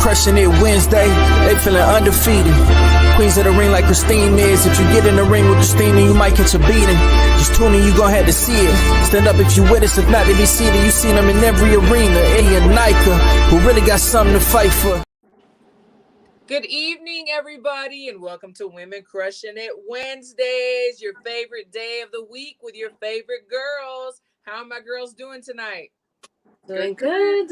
crushing it Wednesday. They feeling undefeated. Queens of the ring like Christine is. If you get in the ring with the steam, then you might catch a beating. Just tune in, you gon' have to see it. Stand up if you with us, if not, they be seated. You seen them in every arena. Eddie and Nika, who really got something to fight for. Good evening, everybody, and welcome to Women Crushing It Wednesdays, your favorite day of the week with your favorite girls. How are my girls doing tonight? Doing good.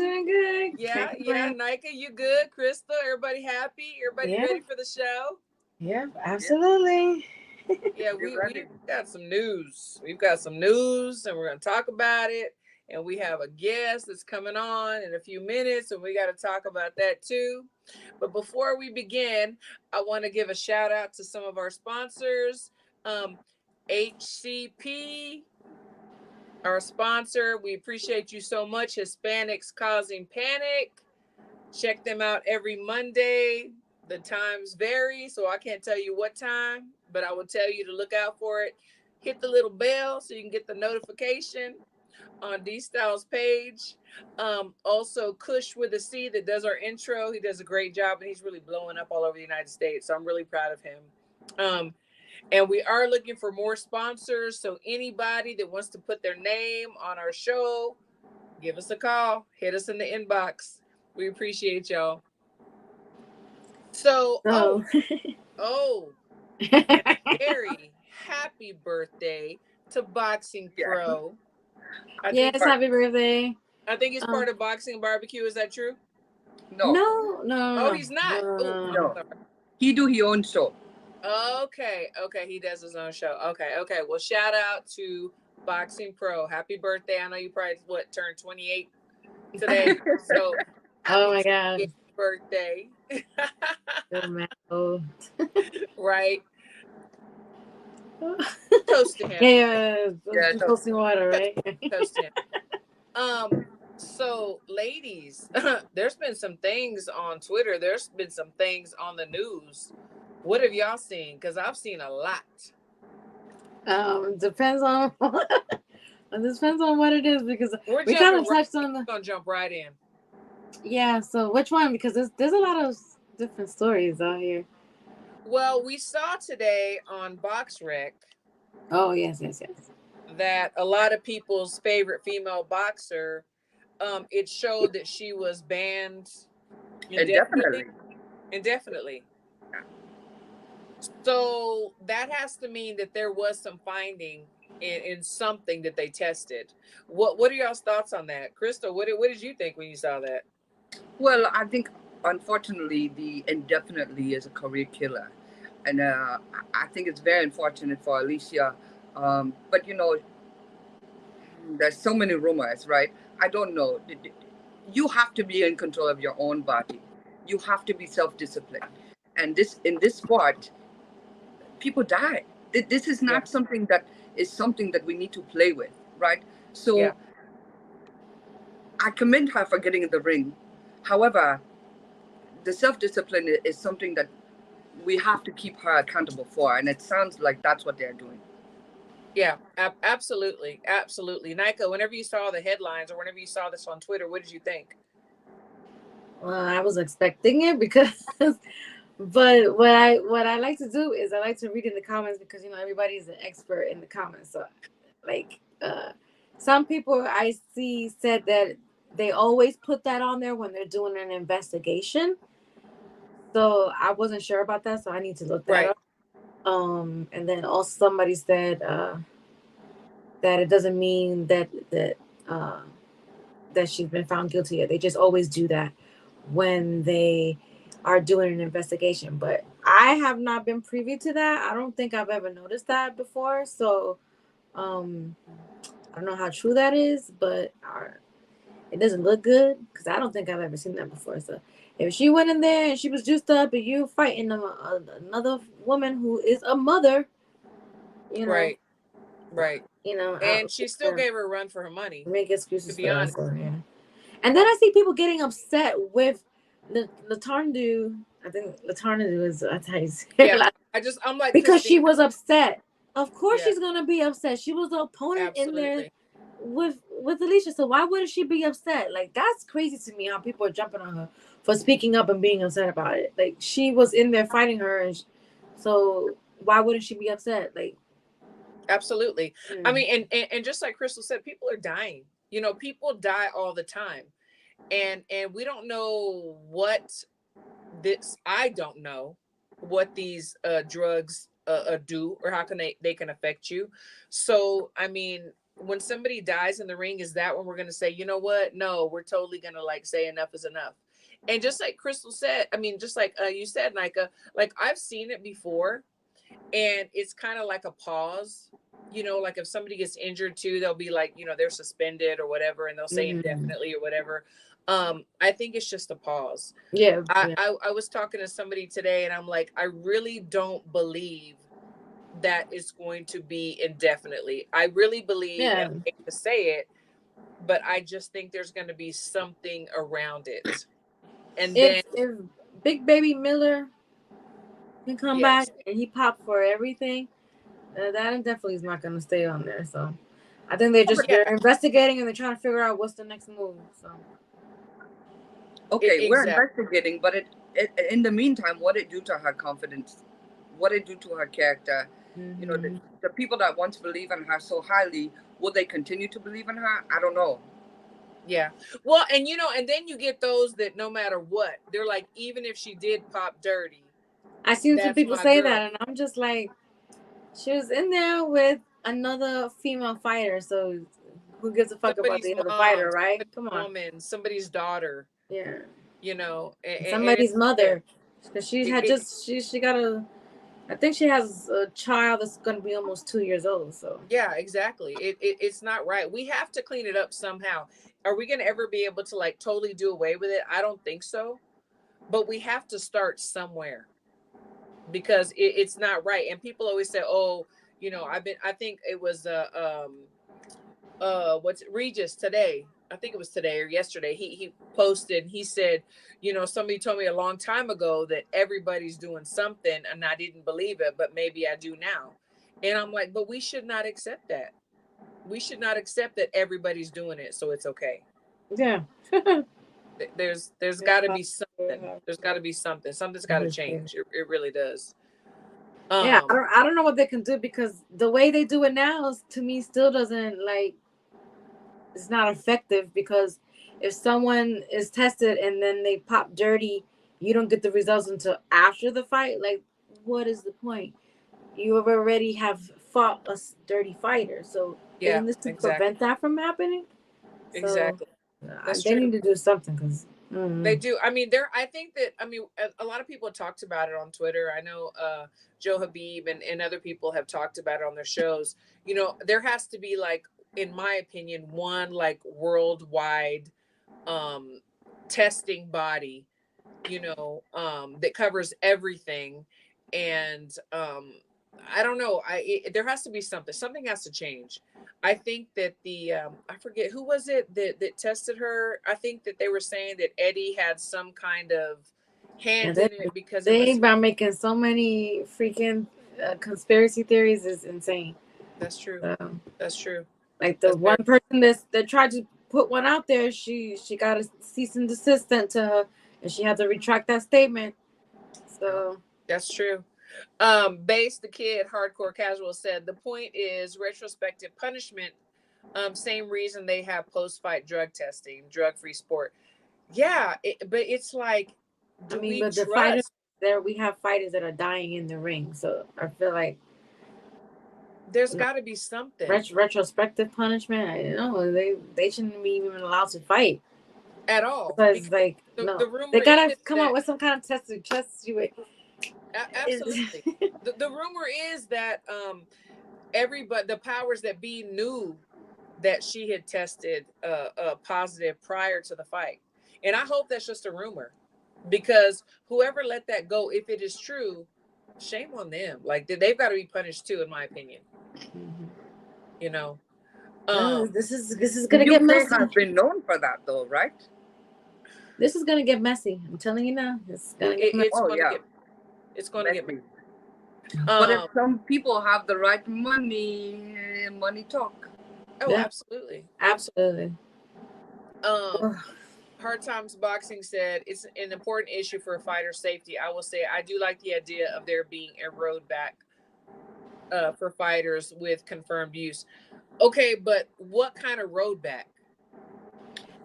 Yeah, Nika, you good? Crystal, everybody happy? Everybody ready for the show? Yeah, absolutely. Yeah, we've got some news. We've got some news, and we're going to talk about it. And we have a guest that's coming on in a few minutes, and we got to talk about that too. But before we begin, I want to give a shout out to some of our sponsors. HCP, our sponsor, we appreciate you so much. Hispanics Causing Panic. Check them out every Monday. The times vary, so I can't tell you what time, but I will tell you to look out for it. Hit the little bell so you can get the notification on D Styles' page. Also Kush with a C that does our intro. He does a great job, and he's really blowing up all over the United States, so I'm really proud of him. And we are looking for more sponsors, so anybody that wants to put their name on our show, give us a call. Hit us in the inbox. We appreciate y'all. So, Gary, happy birthday to Boxing Pro. Yes, happy birthday. I think he's part of Boxing Barbecue. Is that true? No. Oh, he's not. No. He do his own show. Okay. He does his own show. Okay. Well, shout out to Boxing Pro. Happy birthday. I know you probably turned 28 today. So oh my God. Birthday. Oh. Right. Toast to him. Yeah, toasting water, right? Toast to him. So ladies, there's been some things on Twitter. There's been some things on the news. What have y'all seen? Because I've seen a lot. Depends on what it is, because we kind of touched on the. We're gonna jump right in. Yeah. So which one? Because there's a lot of different stories out here. Well, we saw today on BoxRec. Oh, yes. That a lot of people's favorite female boxer, it showed that she was banned indefinitely. So that has to mean that there was some finding in something that they tested. What are y'all's thoughts on that? Crystal, what did you think when you saw that? Well, I think, unfortunately, the indefinitely is a career killer. And I think it's very unfortunate for Alicia. But, there's so many rumors, right? I don't know. You have to be in control of your own body. You have to be self-disciplined. And in this sport, people die. This is not something that we need to play with, right? So I commend her for getting in the ring. However, the self-discipline is something that we have to keep her accountable for, and it sounds like that's what they're doing. Yeah, absolutely. Nika, whenever you saw the headlines or whenever you saw this on Twitter, what did you think? Well, I was expecting it because, but what I like to do is I like to read in the comments, because everybody's an expert in the comments. So, some people I see said that they always put that on there when they're doing an investigation. So I wasn't sure about that, so I need to look that up. And then also somebody said that it doesn't mean that she's been found guilty yet. They just always do that when they are doing an investigation. But I have not been privy to that. I don't think I've ever noticed that before. So I don't know how true that is, but it doesn't look good, because I don't think I've ever seen that before. So if she went in there and she was juiced up and you fighting another woman who is a mother, Right. And she still her, gave her a run for her money. Make excuses, to be honest. And then I see people getting upset with Latarndu. I think Latarndu is how you say it. I'm like, because she was upset. Of course she's gonna be upset. She was the opponent in there with Alicia. So why wouldn't she be upset? Like, that's crazy to me how people are jumping on her for speaking up and being upset about it. Like, she was in there fighting her, and so why wouldn't she be upset? Like, absolutely. I mean, and just like Crystal said, people are dying. You know, people die all the time, and we don't know what this. I don't know what these drugs do, or how can they can affect you. So, I mean, when somebody dies in the ring, is that when we're going to say, you know what? No, we're totally going to like say enough is enough. And just like Crystal said, I mean, just like you said, Nika, like I've seen it before, and it's kind of like a pause. You know, like if somebody gets injured too, they'll be like, you know, they're suspended or whatever, and they'll say indefinitely or whatever. I think it's just a pause. Yeah. I was talking to somebody today, and I'm like, I really don't believe that it's going to be indefinitely. I really believe, and I hate to say it, but I just think there's going to be something around it. And if then Big Baby Miller can come back and he popped for everything, that definitely is not going to stay on there. So I think they're investigating, and they're trying to figure out what's the next move. So okay, we're investigating, but it in the meantime, what it do to her confidence, what it do to her character. You know, the people that once believe in her so highly, will they continue to believe in her? I don't know. Yeah. Well, and you know, and then you get those that no matter what, they're like, even if she did pop dirty. I seen some people say that, and I'm just like, she was in there with another female fighter, so who gives a fuck about the other fighter, right? Come on. Woman, somebody's daughter. Yeah. You know, somebody's mother. Because she had she got I think she has a child that's going to be almost 2 years old. So yeah, exactly. It's not right. We have to clean it up somehow. Are we going to ever be able to like totally do away with it? I don't think so. But we have to start somewhere, because it's not right. And people always say, oh, you know, I think it was what's Regis today. I think it was today or yesterday. He posted, he said, you know, somebody told me a long time ago that everybody's doing something, and I didn't believe it, but maybe I do now. And I'm like, but we should not accept that. We should not accept that everybody's doing it, so it's okay. Yeah. There's got to be something. There's got to be something. Something's got to change. It really does. Yeah, I don't know what they can do, because the way they do it now to me still doesn't like. It's not effective, because if someone is tested and then they pop dirty, you don't get the results until after the fight. Like, what is the point? You already have fought a dirty fighter, so isn't this to prevent that from happening? Exactly. So, they need to do something, because they do. I mean, I think that, I mean, a lot of people talked about it on Twitter. I know Joe Habib and other people have talked about it on their shows. You know, there has to be, like, in my opinion, one like worldwide testing body, you know, that covers everything. And I don't know. There has to be something. Something has to change. I think that I forget who was it that tested her. I think that they were saying that Eddie had some kind of hand in it, because they've been making so many freaking conspiracy theories. Is insane. That's true. That's true. Like the one person that tried to put one out there, she got a cease and desist sent to her, and she had to retract that statement. So that's true. Base the Kid Hardcore Casual said the point is retrospective punishment. Same reason they have post-fight drug testing, drug-free sport. Yeah, but it's like, but the fighters there, we have fighters that are dying in the ring, so I feel like there's got to be something. Retrospective punishment. I don't know. They shouldn't be even allowed to fight at all. Because like they gotta come up with some kind of test to test you with. Absolutely. the rumor is that the powers that be knew that she had tested positive prior to the fight, and I hope that's just a rumor, because whoever let that go, if it is true, shame on them. Like, they've got to be punished too, in my opinion. Mm-hmm. You know, this is gonna get messy. Has been known for that, though, right? This is gonna get messy. I'm telling you now. It's gonna get messy. It's gonna get messy. But if some people have the right money talk. Oh, yeah. Absolutely. Hard Times Boxing said it's an important issue for fighter safety. I will say I do like the idea of there being a road back for fighters with confirmed use. Okay, but what kind of road back?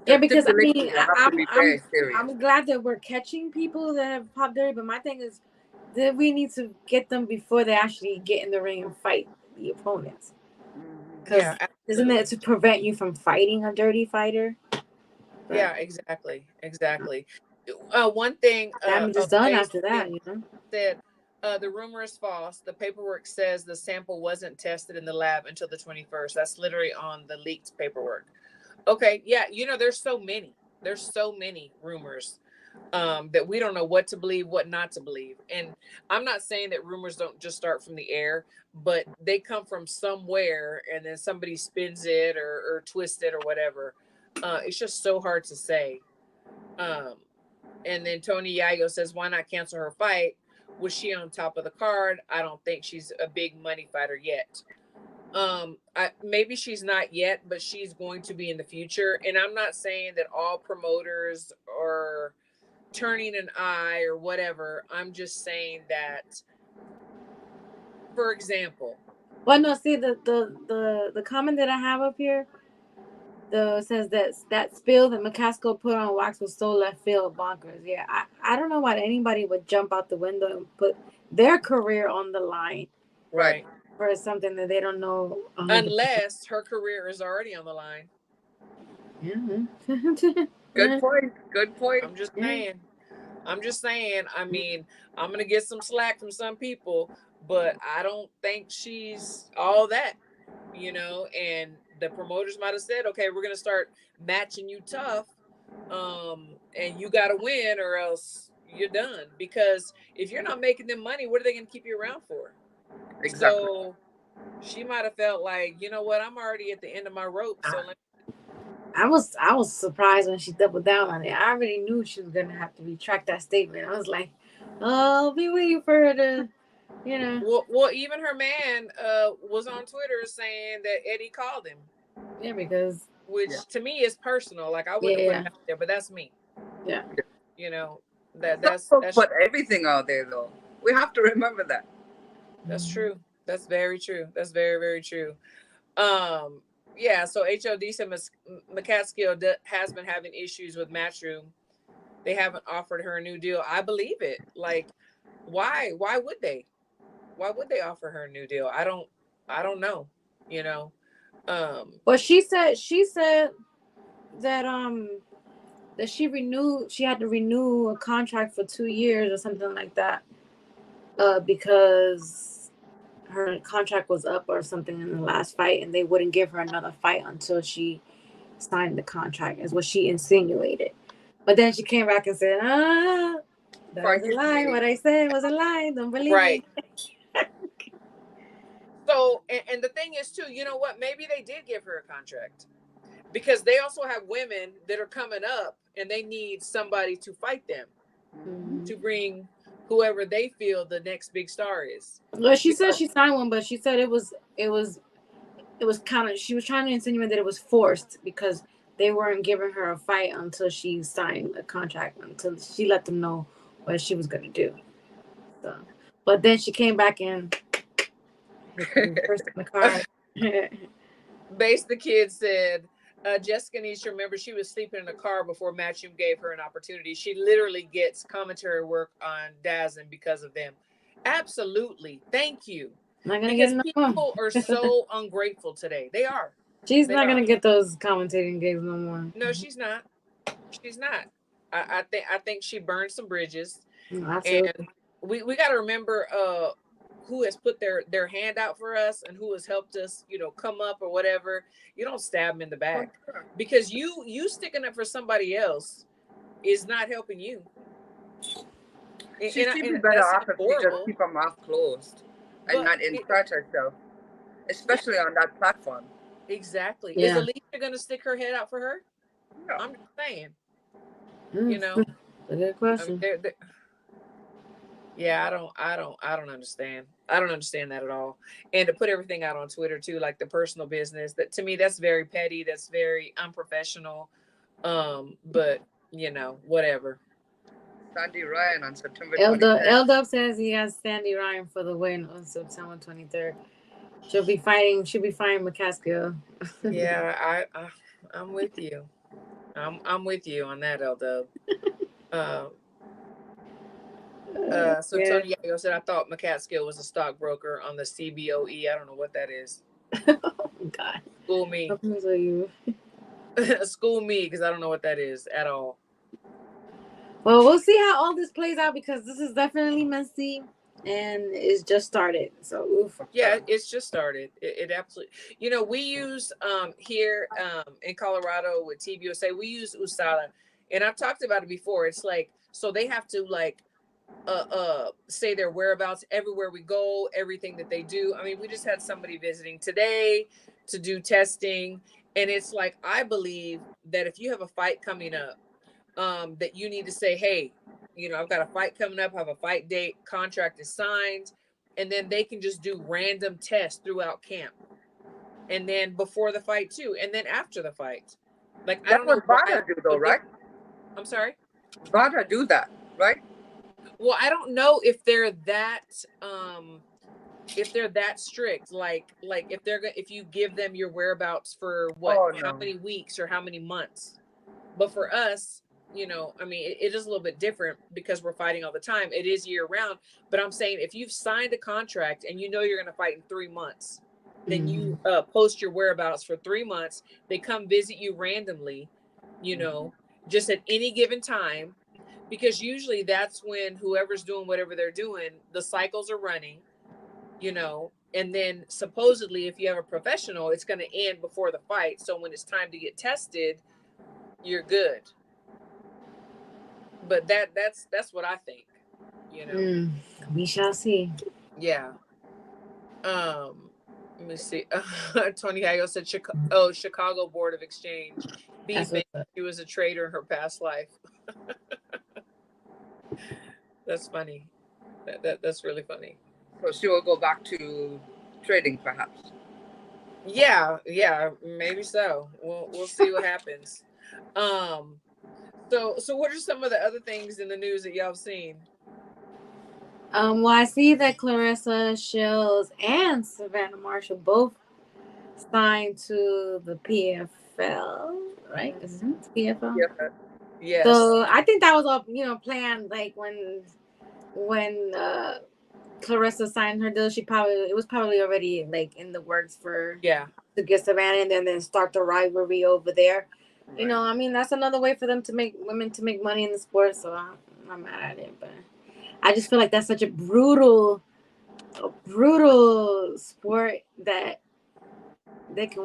Yeah, The because I stipulation mean, will have to be very serious. I'm glad that we're catching people that have popped dirty, but my thing is that we need to get them before they actually get in the ring and fight the opponents. Because Yeah, isn't it absolutely. to prevent you from fighting a dirty fighter? But Yeah, exactly. One thing damage is done after that, you know. said the rumor is false. The paperwork says the sample wasn't tested in the lab until the 21st. That's literally on the leaked paperwork. Okay, yeah, you know, there's so many rumors that we don't know what to believe, what not to believe. And I'm not saying that rumors don't just start from the air, but they come from somewhere and then somebody spins it or twists it or whatever. It's just so hard to say. And then Tony Yayo says, why not cancel her fight? Was she on top of the card? I don't think she's a big money fighter yet. Maybe she's not yet, but she's going to be in the future. And I'm not saying that all promoters are turning an eye or whatever. I'm just saying that, for example. Well, no, see the comment that I have up here, says that spill that McCaskill put on wax was so left field bonkers. Yeah, I don't know why anybody would jump out the window and put their career on the line, Right. For something that they don't know. 100%. Unless her career is already on the line. Yeah. Good point. I'm just saying. I mean, I'm gonna get some slack from some people, but I don't think she's all that, you know. And the promoters might have said, okay, we're gonna start matching you tough, and you gotta win or else you're done. Because if you're not making them money, what are they gonna keep you around for? Exactly. So she might have felt like, you know what, I'm already at the end of my rope. So I was surprised when she doubled down on it. I already knew she was gonna have to retract that statement. I was like, oh, I'll be waiting for her to, you know. Well, even her man was on Twitter saying that Eddie called him. Yeah, because which to me is personal. Like I wouldn't have put it out there, but that's me. Yeah. You know, that's put everything out there though. We have to remember that. That's true. That's very true. That's very, very true. Yeah, so HOD said McCaskill has been having issues with Matchroom. They haven't offered her a new deal. I believe it. Like, why would they? Why would they offer her a new deal? I don't know, you know. But she said that that she had to renew a contract for 2 years or something like that. Because her contract was up or something in the last fight, and they wouldn't give her another fight until she signed the contract, is what she insinuated. But then she came back and said, that was a lie. What I said was a lie. Don't believe me. So, and the thing is too, you know what? Maybe they did give her a contract because they also have women that are coming up and they need somebody to fight them, to bring whoever they feel the next big star is. Well, she said she signed one, but she said it was kind of, she was trying to insinuate that it was forced because they weren't giving her a fight until she signed a contract, until she let them know what she was going to do. So, but then she came back and first in the car. Base the Kid said, Jessica needs to remember she was sleeping in a car before Matchroom gave her an opportunity. She literally gets commentary work on DAZN because of them. Absolutely. Thank you. Because people are so ungrateful today. They are. She's not going to get those commentating gigs no more. No, she's not. She's not. I think she burned some bridges. Absolutely. And we got to remember who has put their hand out for us and who has helped us, you know, come up or whatever. You don't stab them in the back because you sticking up for somebody else is not helping you. She should be better off if she just keep her mouth closed and not insert herself, especially on that platform. Exactly. Yeah. Is Alicia going to stick her head out for her? No. I'm just saying. You know, a good question. I mean, yeah, I don't understand. I don't understand that at all. And to put everything out on Twitter too, like the personal business, that to me, that's very petty. That's very unprofessional. But you know, whatever. Sandy Ryan on September L 23rd. Dub says he has Sandy Ryan for the win on September 23rd. She'll be fighting McCaskill. I'm with you. I'm with you on that, L Dub. So Yeah. Tony Yago said, I thought McCaskill was a stockbroker on the CBOE. I don't know what that is. Oh God. School me. You. School me, because I don't know what that is at all. Well, we'll see how all this plays out, because this is definitely messy and it's just started. So oof. Yeah, it's just started. It absolutely, you know, we use here in Colorado with TVUSA, we use USADA, and I've talked about it before. It's like, so they have to like say their whereabouts everywhere we go, everything that they do. I mean, we just had somebody visiting today to do testing, and it's like, I believe that if you have a fight coming up, that you need to say, hey, you know, I've got a fight coming up, I have a fight date, contract is signed, and then they can just do random tests throughout camp, and then before the fight too, and then after the fight. Like, I don't know what VADA do though, right? I'm sorry? VADA do that, right? Well, I don't know if they're that strict, like if you give them your whereabouts for what, how many weeks or how many months. But for us, you know, I mean, it is a little bit different because we're fighting all the time. It is year round. But I'm saying, if you've signed a contract and you know you're going to fight in 3 months, then you post your whereabouts for 3 months. They come visit you randomly, you know, just at any given time, because usually that's when whoever's doing whatever they're doing, the cycles are running, you know, and then supposedly if you have a professional, it's going to end before the fight. So when it's time to get tested, you're good. But that's what I think, you know. We shall see. Yeah. Let me see. Tony Hayo said Chicago Board of Exchange. She was a trader in her past life. That's funny. That's really funny. So she will go back to trading, perhaps. Yeah, maybe so. We'll see what happens. So what are some of the other things in the news that y'all have seen? Well, I see that Clarissa Shields and Savannah Marshall both signed to the PFL, right? Is it PFL? Yeah. Yes. So I think that was all, you know, planned. Like when Clarissa signed her deal, it was probably already like in the works for to get Savannah and then start the rivalry over there. Right. You know, I mean, that's another way for them to make women to make money in the sport. So I'm not mad at it, but I just feel like that's such a brutal sport that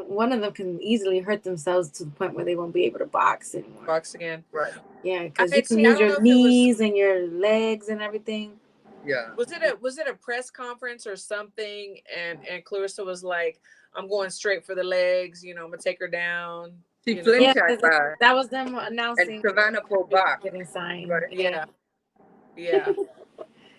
one of them can easily hurt themselves to the point where they won't be able to box anymore. Box again, right? Yeah, because you can use your knees and your legs and everything. Yeah. Was it a press conference or something? And Clarissa was like, "I'm going straight for the legs. You know, I'm gonna take her down." She flinched at that. That was them announcing. And Savannah pulled back. Getting signed. Right. Yeah.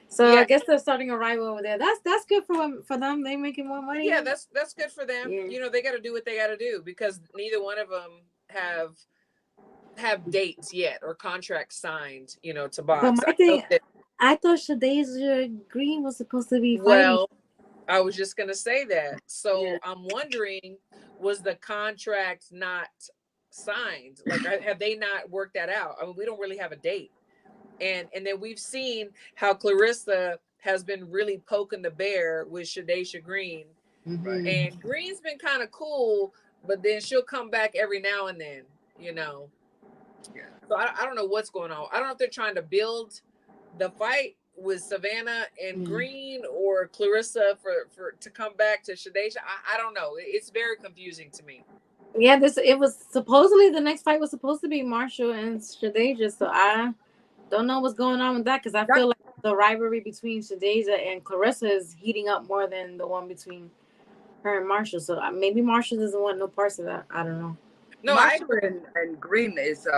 So I guess they're starting a rival over there. That's good for them. They making more money. Yeah, that's good for them. Yeah. You know, they got to do what they got to do, because neither one of them have dates yet or contracts signed, you know, to box. But my thing, I thought Shadeja Green was supposed to be fighting. Well, I was just gonna say that. So I'm wondering, was the contract not signed? Like, have they not worked that out? I mean, we don't really have a date. And then we've seen how Clarissa has been really poking the bear with Shadeja Green. Mm-hmm. And Green's been kind of cool, but then she'll come back every now and then, you know. Yeah. So I don't know what's going on. I don't know if they're trying to build the fight with Savannah and Green, or Clarissa for to come back to Shadeja. I don't know. It's very confusing to me. Yeah, it was supposedly the next fight was supposed to be Marshall and Shadeja, so I don't know what's going on with that, because I feel like the rivalry between Shadeja and Clarissa is heating up more than the one between her and Marshall. So maybe Marshall doesn't want no parts of that. I don't know. No, Marshall and Green is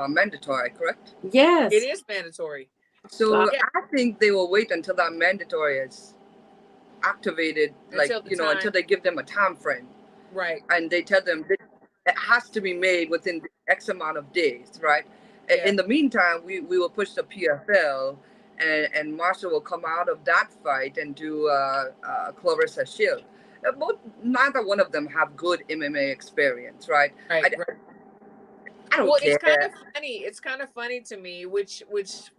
mandatory, correct? Yes, it is mandatory. So I think they will wait until that mandatory is activated, until they give them a time frame. Right. And they tell them it has to be made within X amount of days, right? Yeah. In the meantime, we will push the PFL, and Marshall will come out of that fight and do Clarissa Shield. Both, neither one of them have good MMA experience, right? Right. I don't Well, it's kind care. of funny. It's kind of funny to me, which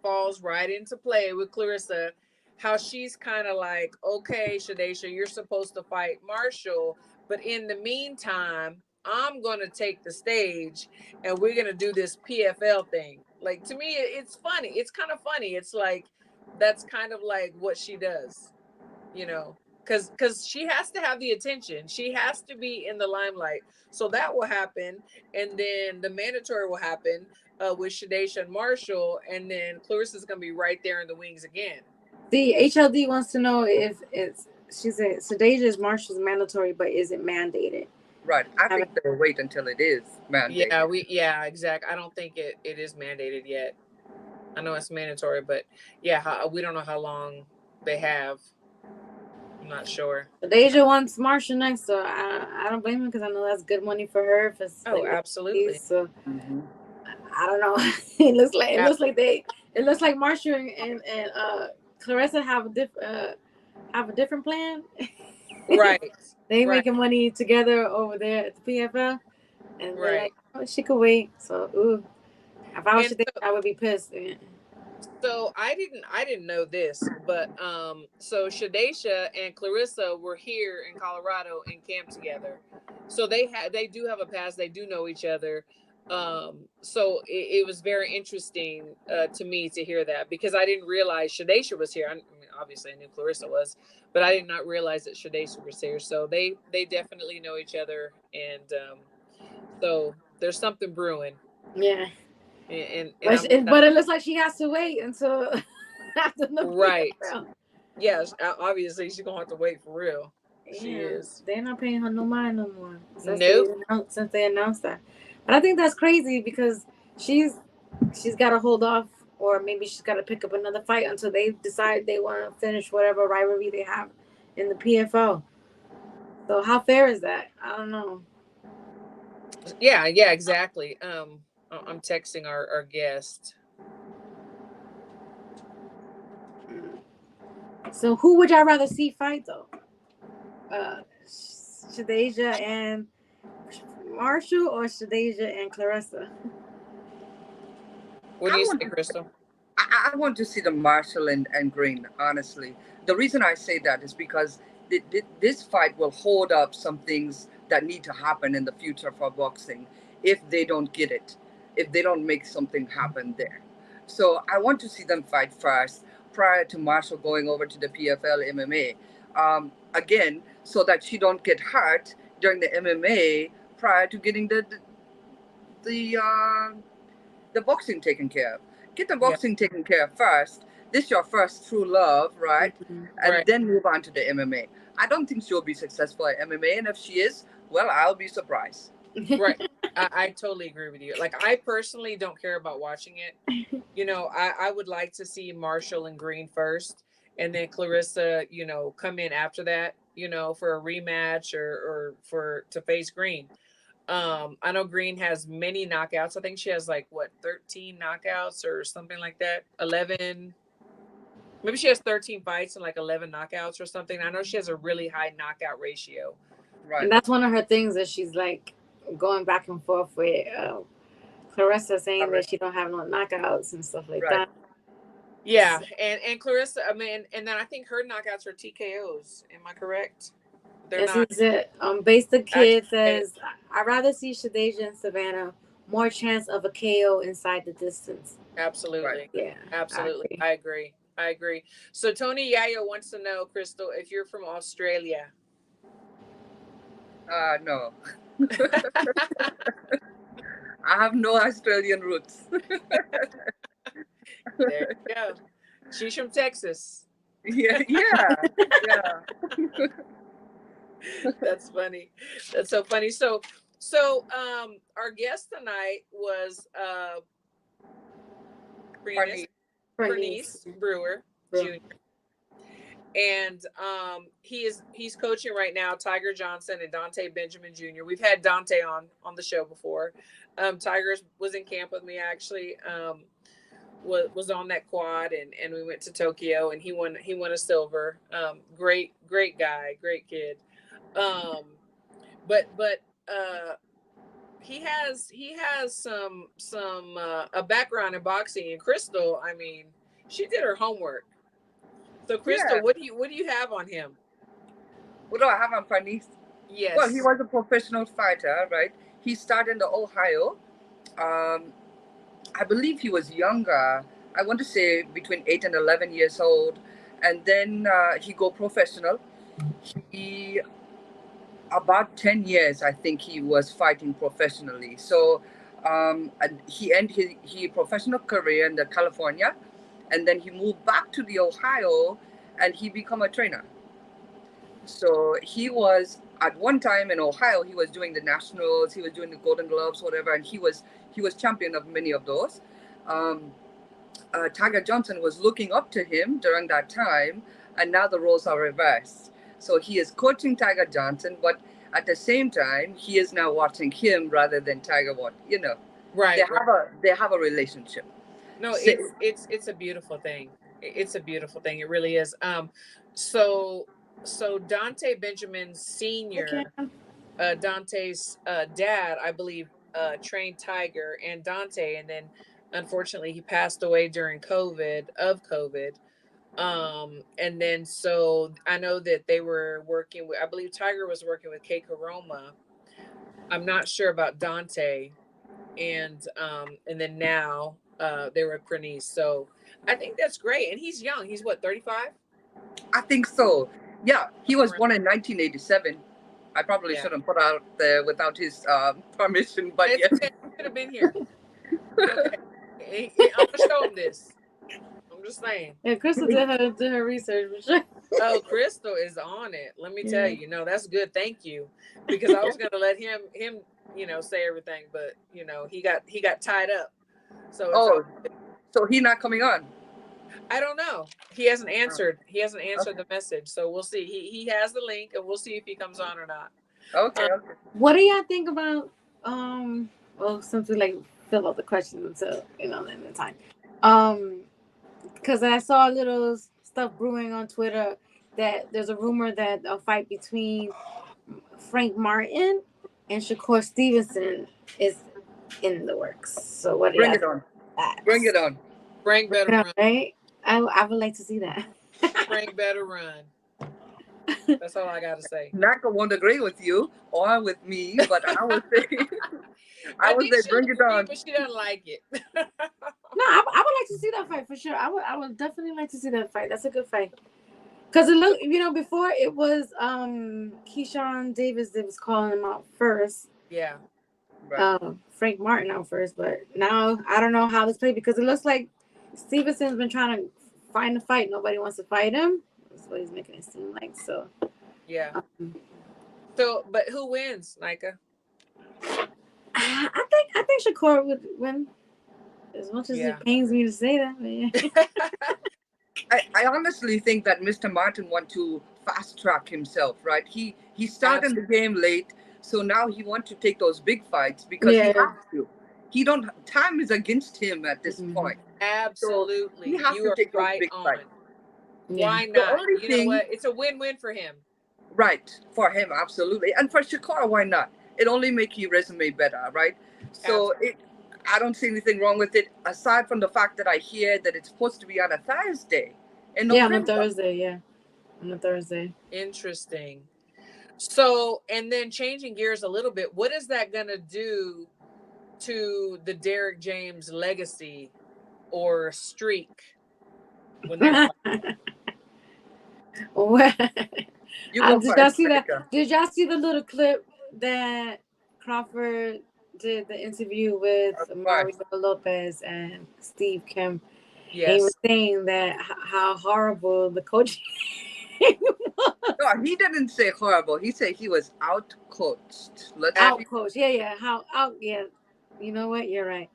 falls right into play with Clarissa, how she's kind of like, okay, Shadesha, you're supposed to fight Marshall, but in the meantime, I'm gonna take the stage, and we're gonna do this PFL thing. Like, to me, it's funny. It's kind of funny. It's like that's kind of like what she does, you know, because she has to have the attention. She has to be in the limelight. So that will happen, and then the mandatory will happen with Shadesha and Marshall, and then Clarissa's gonna be right there in the wings again. The HLD wants to know if it's, she said Shadesha is Marshall's mandatory, but is it mandated? Right. I think they'll wait until it is mandated. Yeah, exactly. I don't think it is mandated yet. I know it's mandatory, but yeah, we don't know how long they have. I'm not sure. Shadesha wants Marshall next, so I don't blame him, because I know that's good money for her. If it's Absolutely. So Mm-hmm. I don't know. It looks like Marshall and Clarissa have a different plan. Right. They right. making money together over there at the PFL, and they're like, oh, she could wait. So, if I was Shadesha, I would be pissed. So I didn't know this, but so Shadesha and Clarissa were here in Colorado in camp together. So they do have a past, they do know each other. So it was very interesting to me to hear that, because I didn't realize Shadesha was here. I mean, obviously I knew Clarissa was, but I did not realize that Shadesha was here. So they definitely know each other, and so there's something brewing. Yeah. And but it looks like she has to wait until after the right. PFL. Yes, obviously she's gonna have to wait for real. Yeah, she is. They're not paying her no mind no more since Nope. they announced that. But I think that's crazy, because she's got to hold off, or maybe she's got to pick up another fight until they decide they want to finish whatever rivalry they have in the PFL. So how fair is that? I don't know. Yeah, exactly. I'm texting our guest. So who would y'all rather see fight, though? Shadesha and Marshall, or Shadesha and Clarissa? What do you say, Crystal? I want to see the Marshall and Green, honestly. The reason I say that is because this fight will hold up some things that need to happen in the future for boxing if they don't get it, if they don't make something happen there. So I want to see them fight first prior to Marshall going over to the PFL MMA. Again, so that she don't get hurt during the MMA prior to getting the boxing taken care of. Get the boxing taken care of first. This is your first true love, right? Mm-hmm. And then move on to the MMA. I don't think she'll be successful at MMA, and if she is, well, I'll be surprised. Right. I totally agree with you. Like, I personally don't care about watching it. You know, I would like to see Marshall and Green first, and then Clarissa, you know, come in after that, you know, for a rematch or to face Green. I know Green has many knockouts. I think she has 13 knockouts or something like that. 11. Maybe she has 13 fights and 11 knockouts or something. I know she has a really high knockout ratio. Right. And that's one of her things, that she's going back and forth with Clarissa, saying that she don't have no knockouts and stuff like that. Yeah, and Clarissa, I mean, and then I think her knockouts are TKOs. Am I correct? They're not. Base the Kid says, I'd rather see Shadesha and Savannah. More chance of a KO inside the distance. Absolutely. Right. Yeah. Absolutely. I agree. So Tony Yayo wants to know, Crystal, if you're from Australia. No. I have no Australian roots. There you go. She's from Texas. Yeah. That's funny. That's so funny. So our guest tonight was Prenice Brewer Jr. And he's coaching right now Tiger Johnson and Dante Benjamin Jr. We've had Dante on the show before. Tiger was in camp with me actually. Was on that quad, and we went to Tokyo, and he won a silver. Great guy, great kid. But he has some a background in boxing. And Crystal, I mean, she did her homework. So Crystal, Yeah. what do you have on him? What do I have on Prenice? Yes. Well, he was a professional fighter, right? He started in the Ohio. I believe he was younger. I want to say between 8 and 11 years old. And then he go professional. He, about 10 years, I think he was fighting professionally. So and he ended his professional career in the California. And then he moved back to the Ohio and he became a trainer. So he was at one time in Ohio, he was doing the nationals, he was doing the Golden Gloves, whatever, and he was champion of many of those. Tiger Johnson was looking up to him during that time, and now the roles are reversed. So he is coaching Tiger Johnson, but at the same time, he is now watching him rather than Tiger. Right. They have a relationship. No, it's a beautiful thing. It's a beautiful thing. It really is. So Dante Benjamin Sr., Dante's dad, I believe, trained Tiger and Dante, and then unfortunately he passed away during COVID. And then so I know that they were working with, I believe Tiger was working with Kei Karoma. I'm not sure about Dante, and then now they were at Prenice. So I think that's great, and he's young. He's what, 35? I think so. Yeah, he was born in 1987. I probably shouldn't put out there without his permission, but yeah. He should have been here. Okay. I'm gonna show him this. I'm just saying. Yeah, Crystal did her research for sure. Oh, Crystal is on it. Let me tell you. No, that's good. Thank you, because I was gonna let him say everything, but he got tied up. So so he's not coming on. I don't know. He hasn't answered. He hasn't answered the message. So we'll see. He has the link, and we'll see if he comes on or not. Okay. What do y'all think about well, since we like fill out the questions until in the time. Because I saw a little stuff brewing on Twitter that there's a rumor that a fight between Frank Martin and Shakur Stevenson is in the works. So what do Bring you it on. Bring it on. Frank better run. Right? I would like to see that. Frank better run. That's all I gotta say. Naka won't agree with you or with me, but I would say I would say bring it on. But she doesn't like it. No, I would like to see that fight for sure. I would definitely like to see that fight. That's a good fight. Because it looked, before it was Keyshawn Davis that was calling him out first. Yeah. Right. Frank Martin out first, but now I don't know how this played because it looks like Stevenson's been trying to find a fight. Nobody wants to fight him. That's what he's making it seem like. So. Yeah. So, but who wins, Nika? I think Shakur would win. As much as it pains me to say that, but yeah. I honestly think that Mr. Martin want to fast track himself, right? He started the game late, so now he wants to take those big fights because he has to. Time is against him at this point. Absolutely. So he has to take those big fights. Why not? You know what? It's a win-win for him. Right, for him, absolutely. And for Shakur, why not? It only makes your resume better, right? So I don't see anything wrong with it, aside from the fact that I hear that it's supposed to be on a Thursday. On a Thursday, on a Thursday. Interesting. So, and then changing gears a little bit, what is that going to do to the Derrick James legacy or streak? When did y'all see that? Did y'all see the little clip that Crawford did the interview with Mario Lopez and Steve Kim? Yes. He was saying that how horrible the coaching was. No, he didn't say horrible. He said he was out-coached. Out-coached. Yeah. You know what? You're right.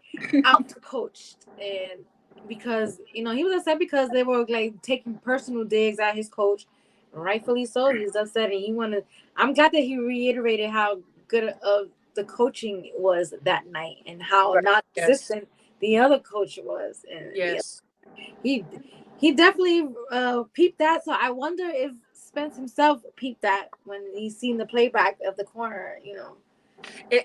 Out-coached. And because he was upset because they were like taking personal digs at his coach. Rightfully so. He's upset, and he wanted. I'm glad that he reiterated how good of the coaching was that night, and how Right. Yes. non-existent the other coach was, and Yes. he definitely peeped that. So I wonder if Spence himself peeped that when he seen the playback of the corner.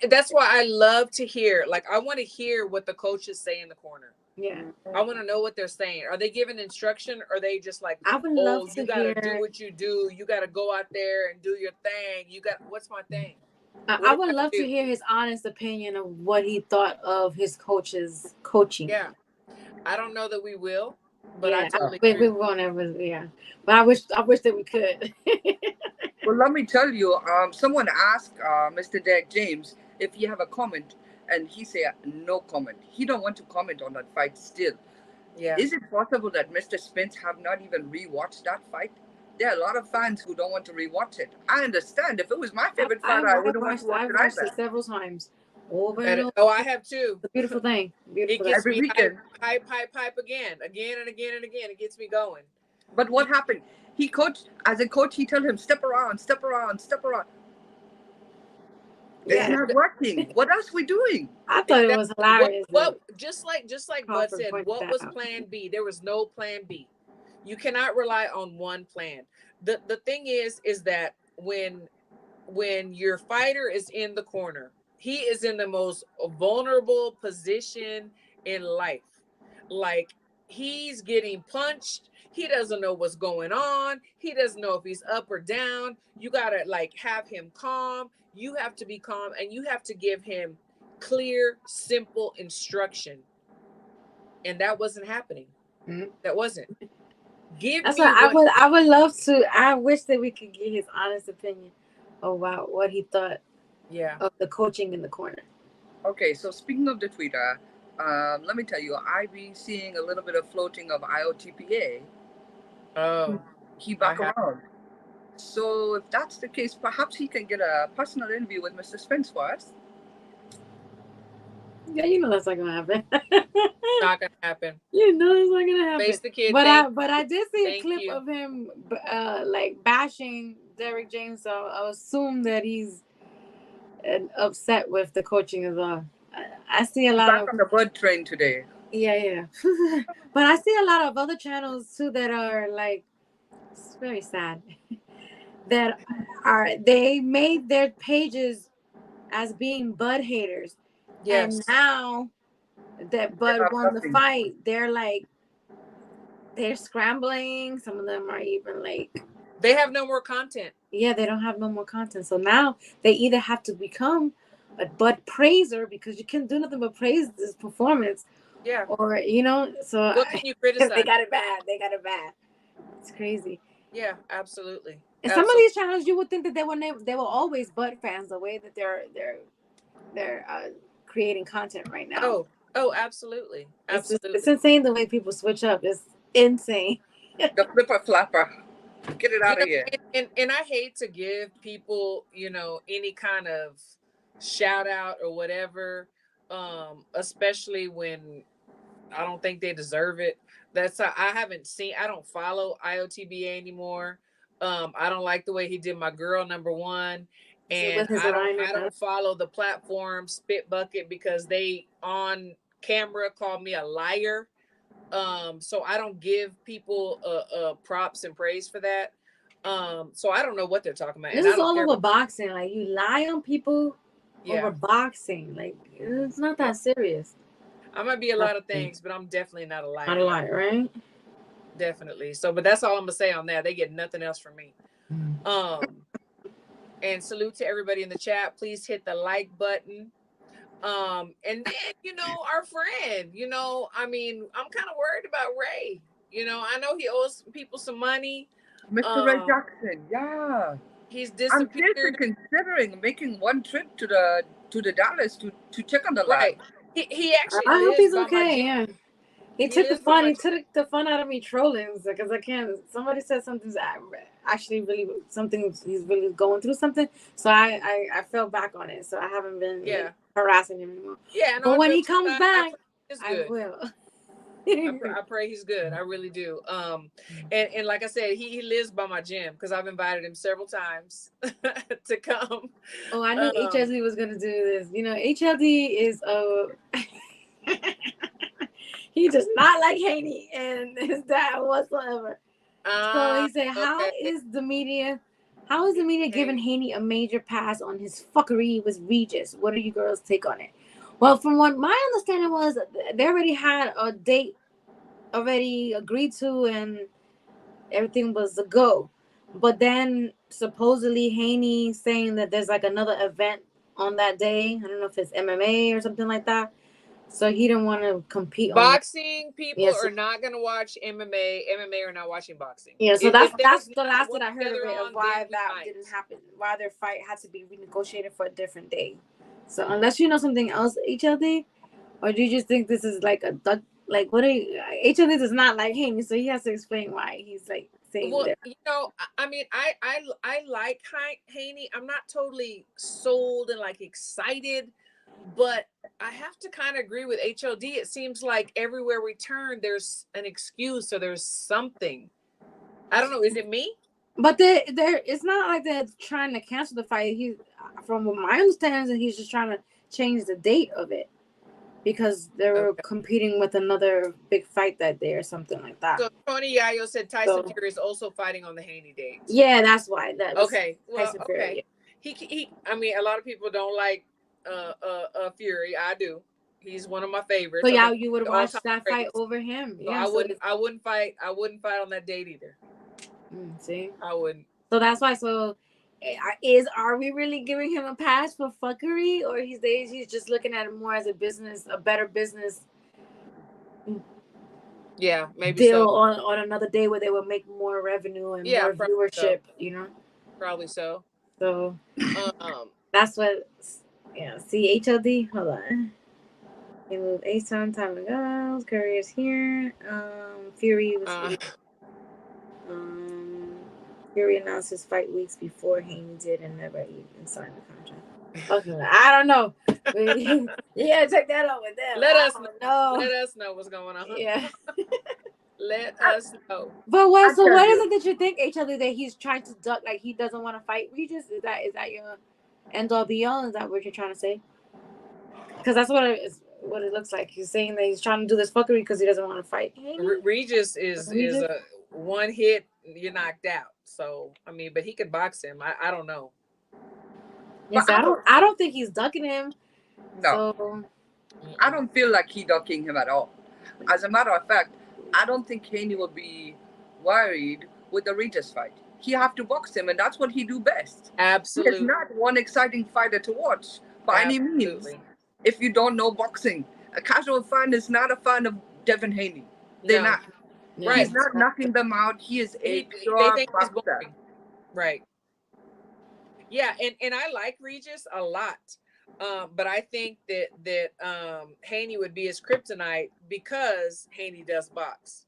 That's why I love to hear. Like, I want to hear what the coaches say in the corner. Yeah, I want to know what they're saying. Are they giving instruction? Or are they just like, I would oh, love to you got to do hear. what you do. You got to go out there and do your thing. What's my thing? I would love to hear his honest opinion of what he thought of his coach's coaching. Yeah. I don't know that we will, but yeah, I totally we won't ever. Yeah, but I wish that we could. Well, let me tell you, someone asked Mr. Derek James if he have a comment, and he said no comment. He don't want to comment on that fight still. Yeah. Is it possible that Mr. Spence have not even rewatched that fight? There are a lot of fans who don't want to rewatch it. I understand. If it was my favorite fight, I wouldn't want to watch I've it watched either. it several times, over and over. Oh, I have too. It's a beautiful thing. It gets Every me weekend. hype again and again and again. It gets me going. But what happened? He coached, as a coach, he told him, step around, step around, step around. It's not working. What else we doing? I thought it was hilarious. What just like Bud said, Crawford what pointed was that out. plan B? There was no plan B. You cannot rely on one plan. The thing is that when your fighter is in the corner, he is in the most vulnerable position in life. Like, he's getting punched. He doesn't know what's going on. He doesn't know if he's up or down. You got to like have him calm. You have to be calm, and you have to give him clear, simple instruction. And that wasn't happening. Mm-hmm. That wasn't. I would love to. I wish that we could get his honest opinion about what he thought of the coaching in the corner. Okay, so speaking of the Twitter, let me tell you, I've been seeing a little bit of floating of IOTPA. Oh, he back around. So if that's the case, perhaps he can get a personal interview with Mr. Spence for us. Yeah, that's not gonna happen. Not gonna happen. It's not gonna happen. Face the kid. But I did see a clip of him like bashing Derek James. So I assume that he's upset with the coaching as well. I see a lot on the bird train today. Yeah. But I see a lot of other channels too that are like, it's very sad. They made their pages as being Bud haters. Yes. And now that Bud won the fight, they're scrambling. Some of them are even like, they have no more content. Yeah, they don't have no more content. So now they either have to become a Bud praiser, because you can't do nothing but praise this performance. Yeah. Or, so what can you criticize? They got it bad. It's crazy. Yeah, absolutely. And some of these channels, you would think that they were always Bud fans, the way that they're creating content right now. Oh, absolutely. It's insane the way people switch up. It's insane. The flipper flapper. Get it out of here. And I hate to give people, any kind of shout out or whatever, especially when I don't think they deserve it. I don't follow IOTBA anymore. I don't like the way he did my girl number one. And I don't follow the platform Spit Bucket, because they on camera call me a liar. So I don't give people props and praise for that. So I don't know what they're talking about. This is all over boxing. Like, you lie on people over boxing. Like, it's not that serious. I might be a lot of things, but I'm definitely not a liar. Not a liar, right? Definitely. So, but that's all I'm gonna say on that. They get nothing else from me. And salute to everybody in the chat. Please hit the like button. And then, our friend, I'm kind of worried about Ray. I know he owes people some money. Mr. Ray Jackson, yeah. He's disappeared. I'm considering making one trip to the Dallas to check on the lad. He actually. I hope he's okay. Yeah. He took the fun out of me trolling, because I can't. Somebody said something's actually really something. He's really going through something. So I fell back on it. So I haven't been harassing him anymore. Yeah. But when he comes back, I will. I pray he's good. I really do. And like I said, he lives by my gym because I've invited him several times to come. Oh, I knew HLD was gonna do this. You know, HLD is he does not like Haney and his dad whatsoever. So he said, "How is the media giving Haney a major pass on his fuckery with Regis? What do you girls take on it?" Well, from what my understanding was, they already had a date already agreed to, and everything was a go. But then supposedly Haney saying that there's like another event on that day. I don't know if it's MMA or something like that. So he didn't want to compete. Boxing people are not going to watch MMA. MMA are not watching boxing. Yeah, so that's the last that I heard of it, of why that didn't happen, why their fight had to be renegotiated for a different day. So unless you know something else, HLD, or do you just think this is like a duck? Like, what are you? HLD does not like Haney, so he has to explain why he's like saying that. You know, I mean, I like Haney. I'm not totally sold and like excited, but I have to kind of agree with HOD. It seems like everywhere we turn, there's an excuse or there's something. I don't know. Is it me? But it's not like they're trying to cancel the fight. From what my understanding is, he's just trying to change the date of it because they were competing with another big fight that day or something like that. So Tony Yayo said Tyson Fury is also fighting on the Haney date. Yeah, that's why. Okay. Well, Tyson Fury, yeah. He. I mean, a lot of people don't like Fury. I do. He's one of my favorites. So yeah, you would watch that fight over him. So yeah, I wouldn't fight on that date either. See, I wouldn't. So that's why. So are we really giving him a pass for fuckery, or he's just looking at it more as a better business? Yeah, maybe deal so. on another day where they will make more revenue and more viewership. So. You know, probably so. So that's what. Yeah. See, HLD. Hold on. He moved 8 time ago. Curry is here. Fury was. Fury announced his fight weeks before Haney did and never even signed the contract. Okay, I don't know. Yeah, check that out with them. Let us know what's going on. Yeah. Let us know. But what? So what is it that you think, HLD, that he's trying to duck? Like he doesn't want to fight Regis? Is that your end all be all? Is that what you're trying to say? Because that's what it looks like. He's saying that he's trying to do this fuckery because he doesn't want to fight. Regis is a one hit, you're knocked out. So I mean, but he could box him. I don't know. Yes, I don't think he's ducking him. No, so. I don't feel like he's ducking him at all. As a matter of fact, I don't think Haney will be worried with the Regis fight. He have to box him, and that's what he do best. Absolutely, it's not one exciting fighter to watch by any means. If you don't know boxing, a casual fan is not a fan of Devin Haney. They're not. Right. He's not knocking them out. He is a pure boxer. Right. Yeah, and I like Regis a lot. But I think that Haney would be his kryptonite because Haney does box.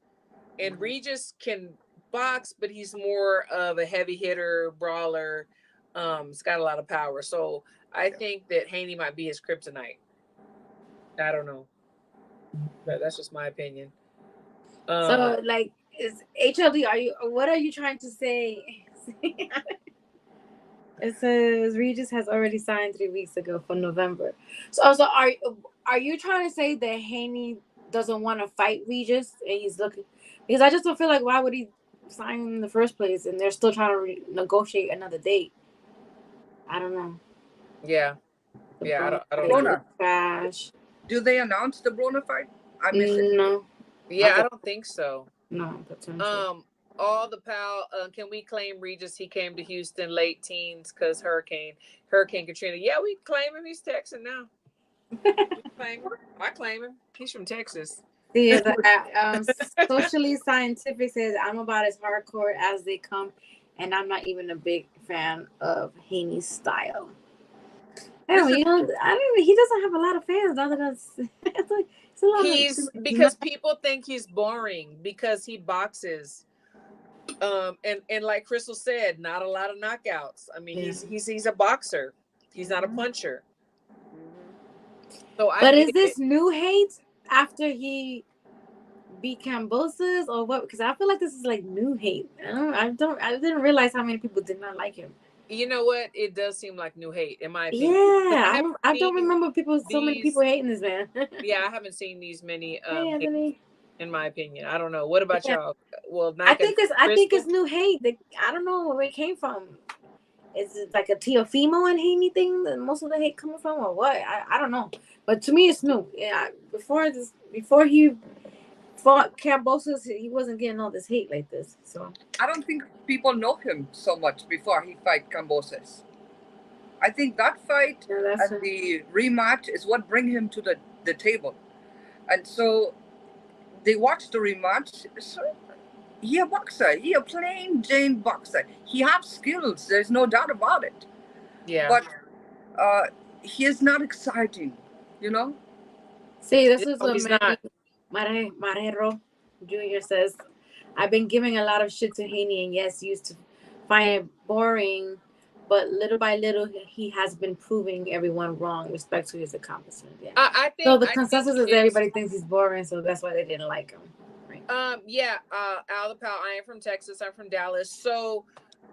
And Regis can box, but he's more of a heavy hitter, brawler. He's got a lot of power. So I think that Haney might be his kryptonite. I don't know. But that's just my opinion. So like is HLD, what are you trying to say? It says Regis has already signed 3 weeks ago for November. So also are you trying to say that Haney doesn't want to fight Regis and he's looking, because I just don't feel like why would he sign in the first place and they're still trying to negotiate another date. I don't know. Yeah. Yeah, I don't know. Trash. Do they announce the Broner fight? I missed it. No. Yeah, I don't think so. No. All the pal. Can we claim Regis? He came to Houston late teens because Hurricane Katrina. Yeah, we claim him. He's Texan now. I claim him. He's from Texas. Yeah, Socially Scientific says I'm about as hardcore as they come, and I'm not even a big fan of Haney's style. Anyway, he doesn't have a lot of fans other than because people think he's boring because he boxes. And like Crystal said, not a lot of knockouts. I mean, he's a boxer. He's not a puncher. So but is this new hate after he beat Cambosis or what? Because I feel like this is like new hate. I didn't realize how many people did not like him. You know what? It does seem like new hate, in my Yeah, opinion. 'Cause I haven't I don't seen remember so many people these. hating this man. Yeah, I haven't seen these many Hey, hate, Anthony. in my opinion. I don't know. What about Yeah, y'all? Well, Nike and I think it's Crystal. new hate. I don't know where it came from. Is it like a Teofimo and hate thing that most of the hate coming from, or what? I don't know. But to me, it's new. Yeah, before he fought Cambosis, he wasn't getting all this hate like this. So I don't think people know him so much before he fight Cambosis. I think that fight yeah, that's and the rematch is what bring him to the table. And so they watch the rematch. So he a boxer. He a plain Jane boxer. He have skills. There's no doubt about it. Yeah. But he is not exciting. You know. see. This is No, what he's not. Marrero Jr. says. I've been giving a lot of shit to Haney, and yes, used to find it boring, but little by little, he has been proving everyone wrong. Respect to his accomplishment. Yeah. I So think the consensus is everybody thinks he's boring, so that's why they didn't like him. Right. Yeah, Al the Pal, I am from Texas. I'm from Dallas. So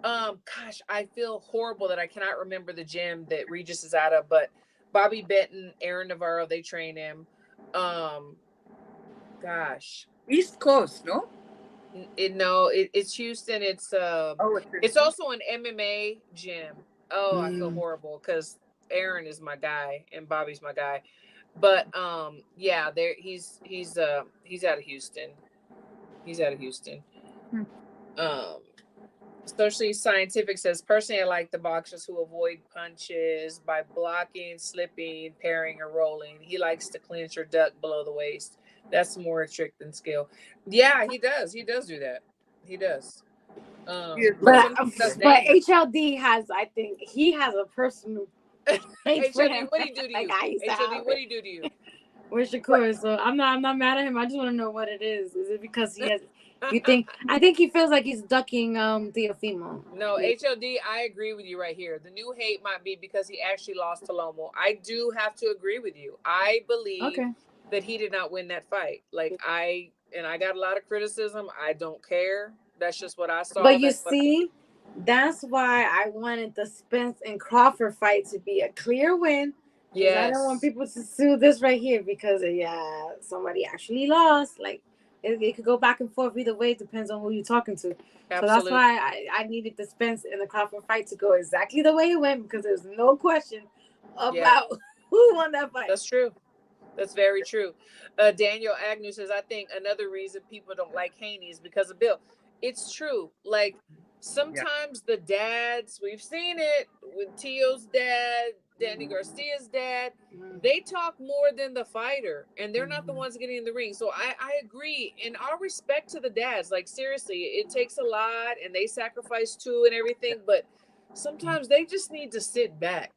gosh, I feel horrible that I cannot remember the gym that Regis is out of, but Bobby Benton, Aaron Navarro, they train him. Gosh. East Coast, no? It's Houston. It's it's also an MMA gym. Oh, I feel Mm. horrible because Aaron is my guy and Bobby's my guy. But yeah, there he's out of Houston. He's out of Houston. Socially Scientific says, personally, I like the boxers who avoid punches by blocking, slipping, parrying, or rolling. He likes to clinch or duck below the waist. That's more a trick than skill. Yeah, he does. He does do that. He does. But that's HLD I think he has a personal hate for HLD, him. what do you do to Like you? I used to HLD, have what it do you do to you? with Shakur. So I'm not mad at him. I just want to know what it is. Is it because he has? You think? I think he feels like he's ducking Teofimo. No, HLD, I agree with you right here. The new hate might be because he actually lost to Lomo. I do have to agree with you. I believe that he did not win that fight. Like I got a lot of criticism. I don't care. That's just what I saw. But you see, that's why I wanted the Spence and Crawford fight to be a clear win. Yes. I don't want people to sue this right here because somebody actually lost. Like it could go back and forth either way. It depends on who you're talking to. Absolutely. So that's why I needed the Spence and the Crawford fight to go exactly the way it went because there's no question about who won that fight. That's true. That's very true. Daniel Agnew says, I think another reason people don't like Haney is because of Bill. It's true. Like sometimes the dads, we've seen it with Tio's dad, Danny Garcia's dad, they talk more than the fighter and they're not the ones getting in the ring. So I agree. And our respect to the dads, like seriously, it takes a lot and they sacrifice too and everything, but sometimes they just need to sit back.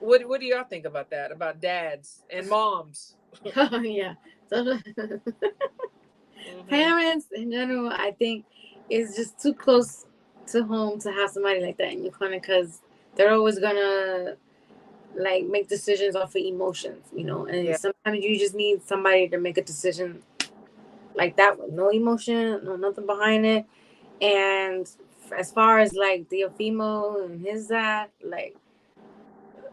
What do y'all think about that? About dads and moms? Yeah. So, parents in general, I think, is just too close to home to have somebody like that in your corner because they're always gonna like make decisions off of emotions, you know. And sometimes you just need somebody to make a decision like that with no emotion, no nothing behind it. And as far as like Teofimo and his dad, like.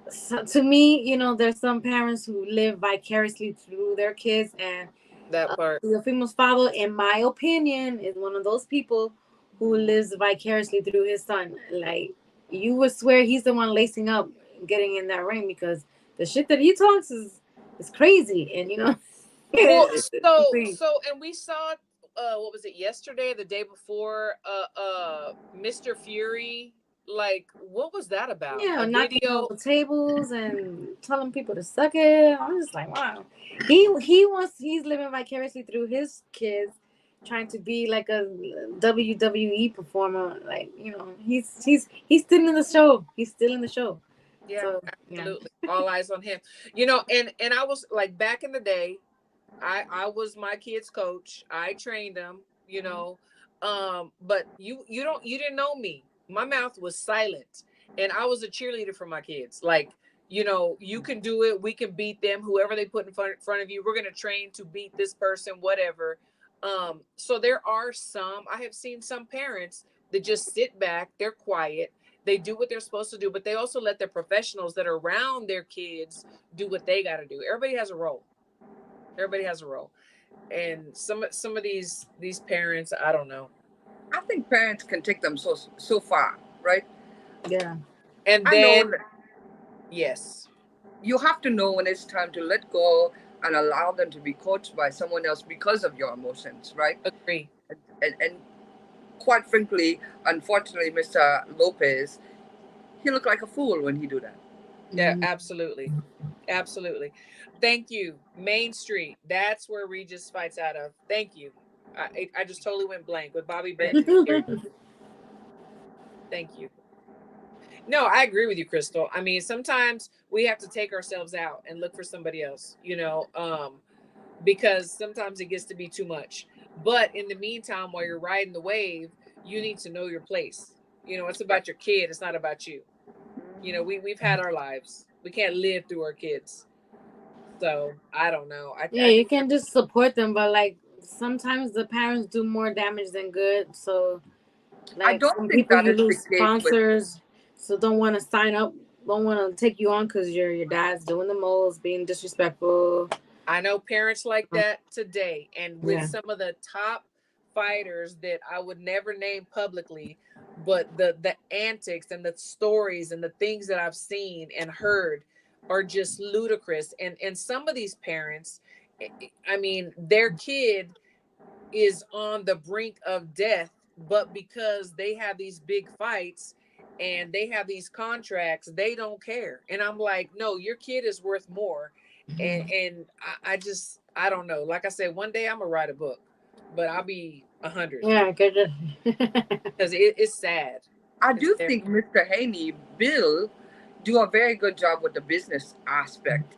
So to me, you know, there's some parents who live vicariously through their kids, and that part. Teofimo's father, in my opinion, is one of those people who lives vicariously through his son. Like you would swear he's the one lacing up, getting in that ring because the shit that he talks is crazy, and you know. Well, so and we saw what was it yesterday, the day before, Mr. Fury. Like, what was that about? Yeah, knocking over tables and telling people to suck it. I'm just like, wow. He's living vicariously through his kids, trying to be like a WWE performer. Like, you know, he's still in the show. He's still in the show. Yeah, so, absolutely. Yeah. All eyes on him. You know, and I was like back in the day, I was my kid's coach. I trained them, you know. But you didn't know me. My mouth was silent and I was a cheerleader for my kids. Like You know, you can do it. We can beat them. Whoever they put in front of you, we're going to train to beat this person, whatever. So there are some, I have seen some parents that just sit back. They're quiet. They do what they're supposed to do, but they also let their professionals that are around their kids do what they got to do. Everybody has a role. Everybody has a role. And some of these parents, I don't know. I think parents can take them so far, right? Yeah. And I then, know yes, you have to know when it's time to let go and allow them to be coached by someone else because of your emotions, right? agree. And quite frankly, unfortunately, Mr. Lopez, he looked like a fool when he do that. Yeah, absolutely. Absolutely. Thank you. Main Street. That's where Regis fights out of. Thank you. I just totally went blank with Bobby Benton. Thank you. No, I agree with you, Crystal. I mean, sometimes we have to take ourselves out and look for somebody else, you know, because sometimes it gets to be too much. But in the meantime, while you're riding the wave, you need to know your place. You know, it's about your kid. It's not about you. You know, we've had our lives. We can't live through our kids. So I don't know. Yeah, you can just support them, but like sometimes the parents do more damage than good. So I like don't some think people that you is the lose case with. sponsors, so don't want to sign up, don't want to take you on because your dad's doing the most, being disrespectful. I know parents like that today, and with Yeah. some of the top fighters that I would never name publicly, but the antics and the stories and the things that I've seen and heard are just ludicrous. And some of these parents, I mean, their kid is on the brink of death, but because they have these big fights and they have these contracts, they don't care. And I'm like, no, your kid is worth more. And I just, I don't know. Like I said, one day I'm gonna write a book, but I'll be 100 Yeah, good. because it's sad. I It's do sad. think Mr. Haney, Bill, do a very good job with the business aspect.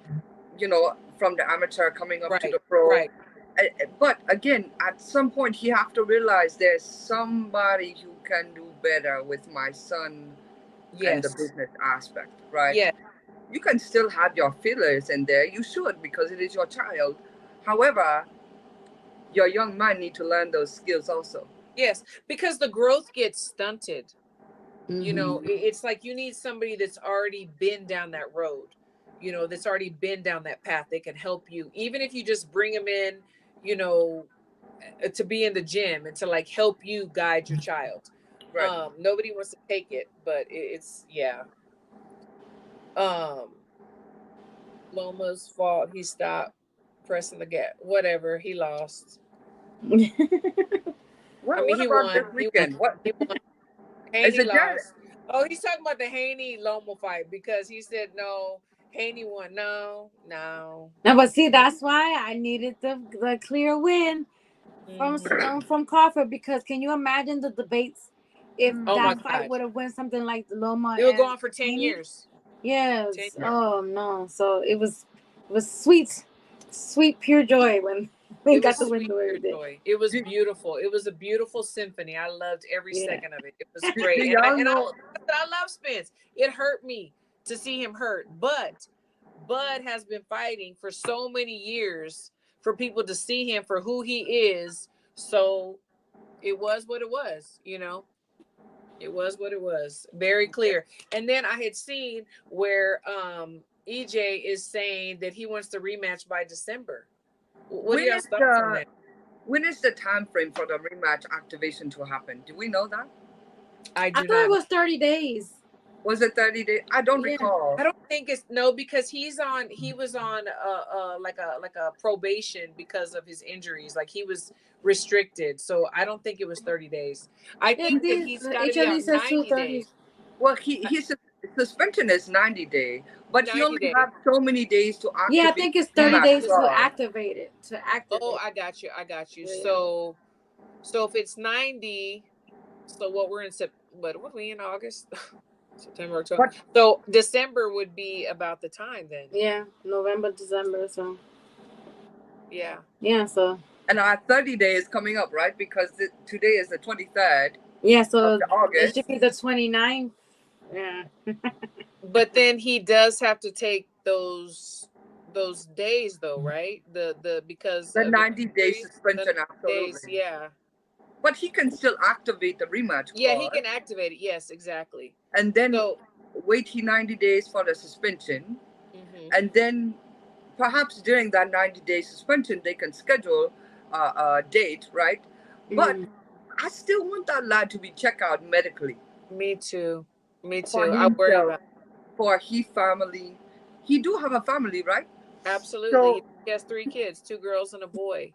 You know, from the amateur coming up to Right, the pro. right. But again, at some point, he have to realize there's somebody who can do better with my son and the Yes, business aspect, right? yes, You can still have your fillers in there. You should, because it is your child. However, your young man need to learn those skills also. yes. Because the growth gets stunted. You know, Mm-hmm. it's like you need somebody that's already been down that road, you know, that's already been down that path. They can help you, even if you just bring them in, you know, to be in the gym and to like help you guide your child. Right. Nobody wants to take it, but it's yeah. um Loma's fault. He stopped pressing the gas, whatever. He lost. I mean, What he about this won. weekend? What He won. is Haney it? Jared? lost. Oh, he's talking about the Haney Loma fight because he said no. Haney won. No. No, but see, that's why I needed the clear win from Crawford, because can you imagine the debates if Oh my that fight God. would have went something like Loma They were and going for 10 Haney? years. 10 Yes. years. Oh no. So it was sweet pure joy when we It got was the win sweet the way pure we did. joy. It was Do, beautiful. It was a beautiful symphony. I loved every Yeah. second of it. It was do great. And y'all know? I love Spence. It hurt me to see him hurt, but Bud has been fighting for so many years for people to see him for who he is. So it was what it was, you know. It was what it was. Very clear. And then I had seen where EJ is saying that he wants the rematch by December. What are When y'all's is thoughts on the that? when is the time frame for the rematch activation to happen? Do we know that? I I do thought it not know. was 30 days. Was it 30 days? I don't Yeah. recall. I don't think it's no, because he was on like a probation because of his injuries. Like he was restricted. So I don't think it was 30 days. I Yeah, think that the he's got to be HLE out says 90 230. days. Well, his suspension is 90-day, but he 90 only days. have so many days to Yeah, I activate think it's the 30 rematch days to clause. activate it. Oh, I got you. I got you. Yeah. So if it's 90, so what are we in August? September, October. But So December would be about the time then. Yeah, November, December. So Yeah. yeah, so and our 30 days coming up, right? Because today is the 23rd yeah, of so the it August. should be the 29th Yeah. But then he does have to take those days though, right? The because The of 90-day injury, the suspension, 90 days, absolutely. yeah. But he can still activate the rematch Yeah, he clause can activate it. Yes, exactly. and then So, wait 90 days for the suspension. mhm. And then perhaps during that 90-day suspension, they can schedule a date, right? But Mm. I still want that lad to be checked out medically Me too. Me for too. I worry himself, about for his family. He do have a family, right? absolutely. So, He has 3 kids, 2 girls and a boy.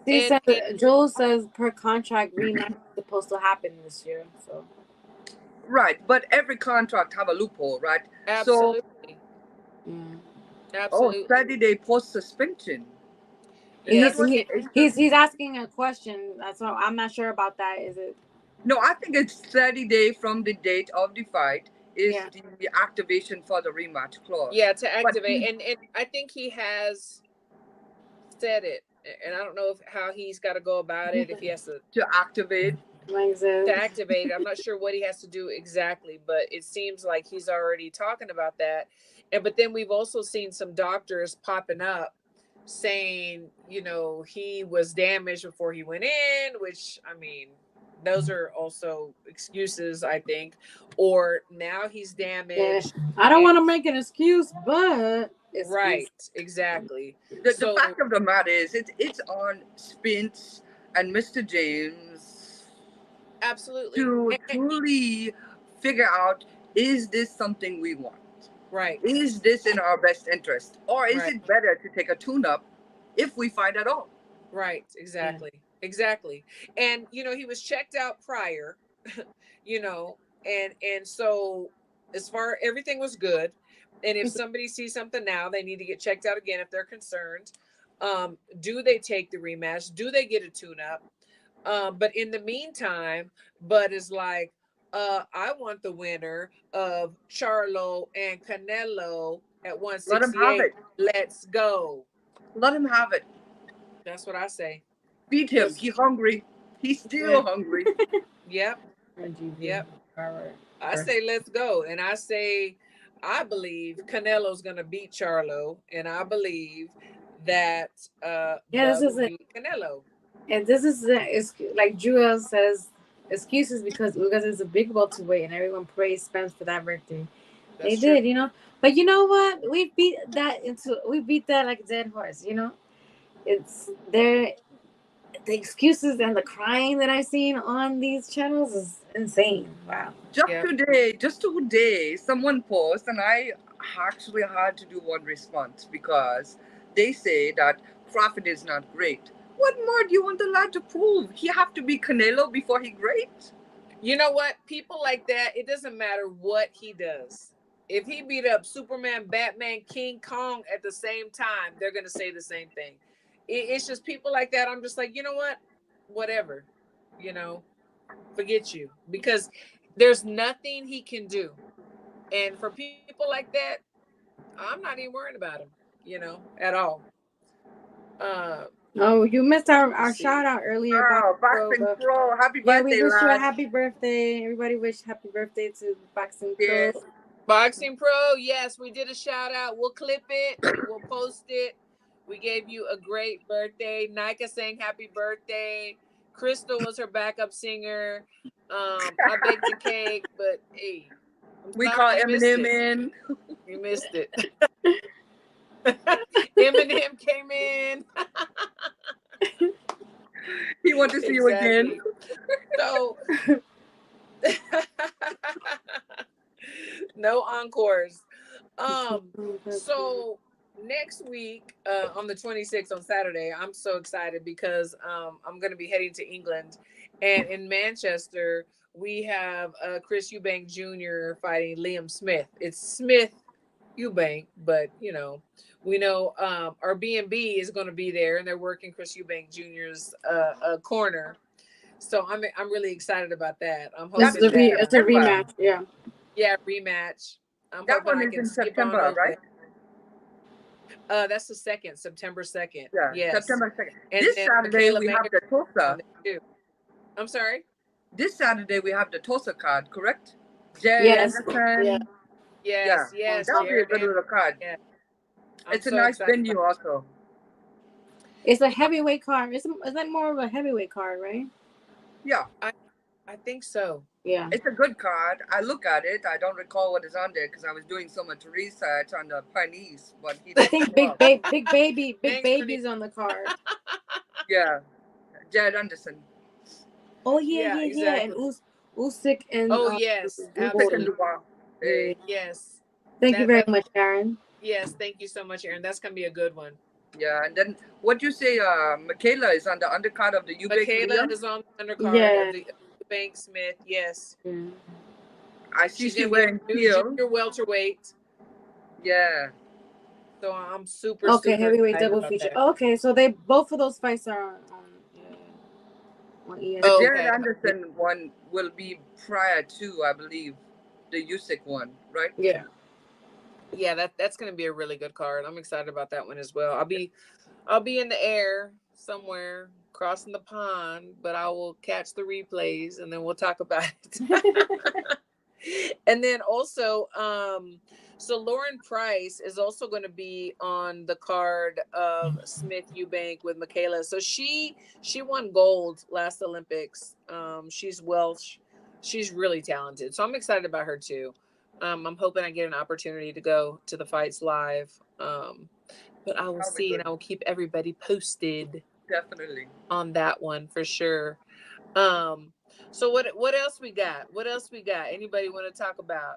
See, And says Joel says per contract rematch is supposed to happen this year. So right, but every contract have a loophole, right? So, absolutely. yeah. oh, Absolutely. 30-day post suspension. Is that Yes. what He, is the, he's asking a question. That's why I'm not sure about that. Is it? no, I think it's 30-day from the date of the fight is Yeah. the activation for the rematch clause. Yeah, to But activate. And I think he has said it. And I don't know how he's got to go about it. If he has to activate, Like to says, activate it. I'm not sure what he has to do exactly, but it seems like he's already talking about that. And but then we've also seen some doctors popping up saying, he was damaged before he went in, which I mean, those are also excuses, I think. Or now he's yeah. damaged. I don't And want to make an excuse, but excuse. right, exactly. the So fact of the matter is it's on Spence and Mr. James absolutely. to truly figure out, is this something we want? Right, Is this in our best interest? Or is right. it better to take a tune up if we fight at all? Right, Yeah. exactly. And he was checked out prior, you know, and so as far everything was good. And if somebody sees something now, they need to get checked out again if they're concerned. Do they take the rematch? Do they get a tune up? But in the meantime, Bud is like, I want the winner of Charlo and Canelo at Let him have 168. it. Let's go. Let him have it. That's what I say. Feed him. Because He's hungry. He's Yeah. still hungry. yep, RGB. yep. Alright. I say let's go. And I say I believe Canelo's gonna beat Charlo, and I believe that Yeah, this Bud is will it. beat Canelo. And this is like Jewel says, excuses because it's a big welterweight and everyone praised Spence for that victory. They That's true. did. But you know what? We beat that like a dead horse. It's there. The excuses and the crying that I've seen on these channels is insane. Wow. Yep. Just today, someone posted, and I actually had to do one response because they say that Crawford is not great. What more do you want the lad to prove? He have to be Canelo before he great? You know what? People like that, it doesn't matter what he does. If he beat up Superman, Batman, King Kong at the same time, they're gonna say the same thing. It's just people like that. I'm just like, you know what? Whatever. Forget you. Because there's nothing he can do. And for people like that, I'm not even worried about him, at all. Uh, Oh, you missed our let's shout see. out earlier, Oh, Pro. Boxing Pro, happy Yeah, we birthday, wish you a lad. happy birthday. Everybody wish happy birthday to Boxing Pro. Yes. Boxing Pro, yes, we did a shout out. We'll clip it. We'll post it. We gave you a great birthday. Nika sang happy birthday. Crystal was her backup singer. I baked a cake, but hey, I'm We sorry call you missed Eminem it. in. You missed it. Eminem came in. He want to see you again. Exactly. So no encores. So next week, on the 26th on Saturday, I'm so excited because I'm going to be heading to England, and in Manchester we have Chris Eubank Jr. fighting Liam Smith. It's Smith Eubank, but we know our B&B is going to be there, and they're working Chris Eubank Jr.'s corner. So I'm really excited about that. I'm It's hoping that it's a rematch. Yeah. rematch. I'm That hoping one I is can in skip on September, over. right? That's the second, September 2nd. Yeah, Yes. September 2nd. And This then Saturday Michaela we have Mayer the on Tulsa. there too. I'm sorry. This Saturday we have the Tulsa card, correct? Jed Yes. Anderson. Yeah. Yes, Yeah, yes, that'll be a Jared. good little card. Yeah, I'm It's a so nice excited. venue also. It's a heavyweight card. It's like more of a heavyweight card, right? Yeah, I think so. Yeah. it's a good card. I look at it. I don't recall what is on there because I was doing so much research on the Prenice, but he I didn't think show up. big baby's Thanks, on the card. Yeah, Jed Anderson. Oh yeah, Yeah, yeah, and exactly. Usyk and Oh yes, Usyk Second absolutely. Dubois. Hey. Yes. Thank you very That much, Aaron. yes, thank you so much, Aaron. That's gonna be a good one. Yeah, and then what you say? Michaela is on the undercard of the Eubank Michaela Liam. is on the undercard Yeah. of the Bank Smith. Yes, Yeah. I see she's she gonna be a wearing new heel. junior welterweight. Yeah. So I'm super Okay, super heavyweight excited double about feature. that. Okay, so they both of those fights are on ESPN. The Oh, Jared okay. Anderson one will be prior to, I believe, the Usyk one, right? Yeah. Yeah, that's gonna be a really good card. I'm excited about that one as well. I'll be in the air somewhere crossing the pond, but I will catch the replays and then we'll talk about it. And then also, so Lauren Price is also going to be on the card of Smith Eubank with Michaela. So she won gold last Olympics. She's Welsh. She's really talented. So I'm excited about her too. I'm hoping I get an opportunity to go to the fights live. But I will That'll be see, good. and I will keep everybody posted Definitely. on that one for sure. So what else we got? What else we got? Anybody want to talk about?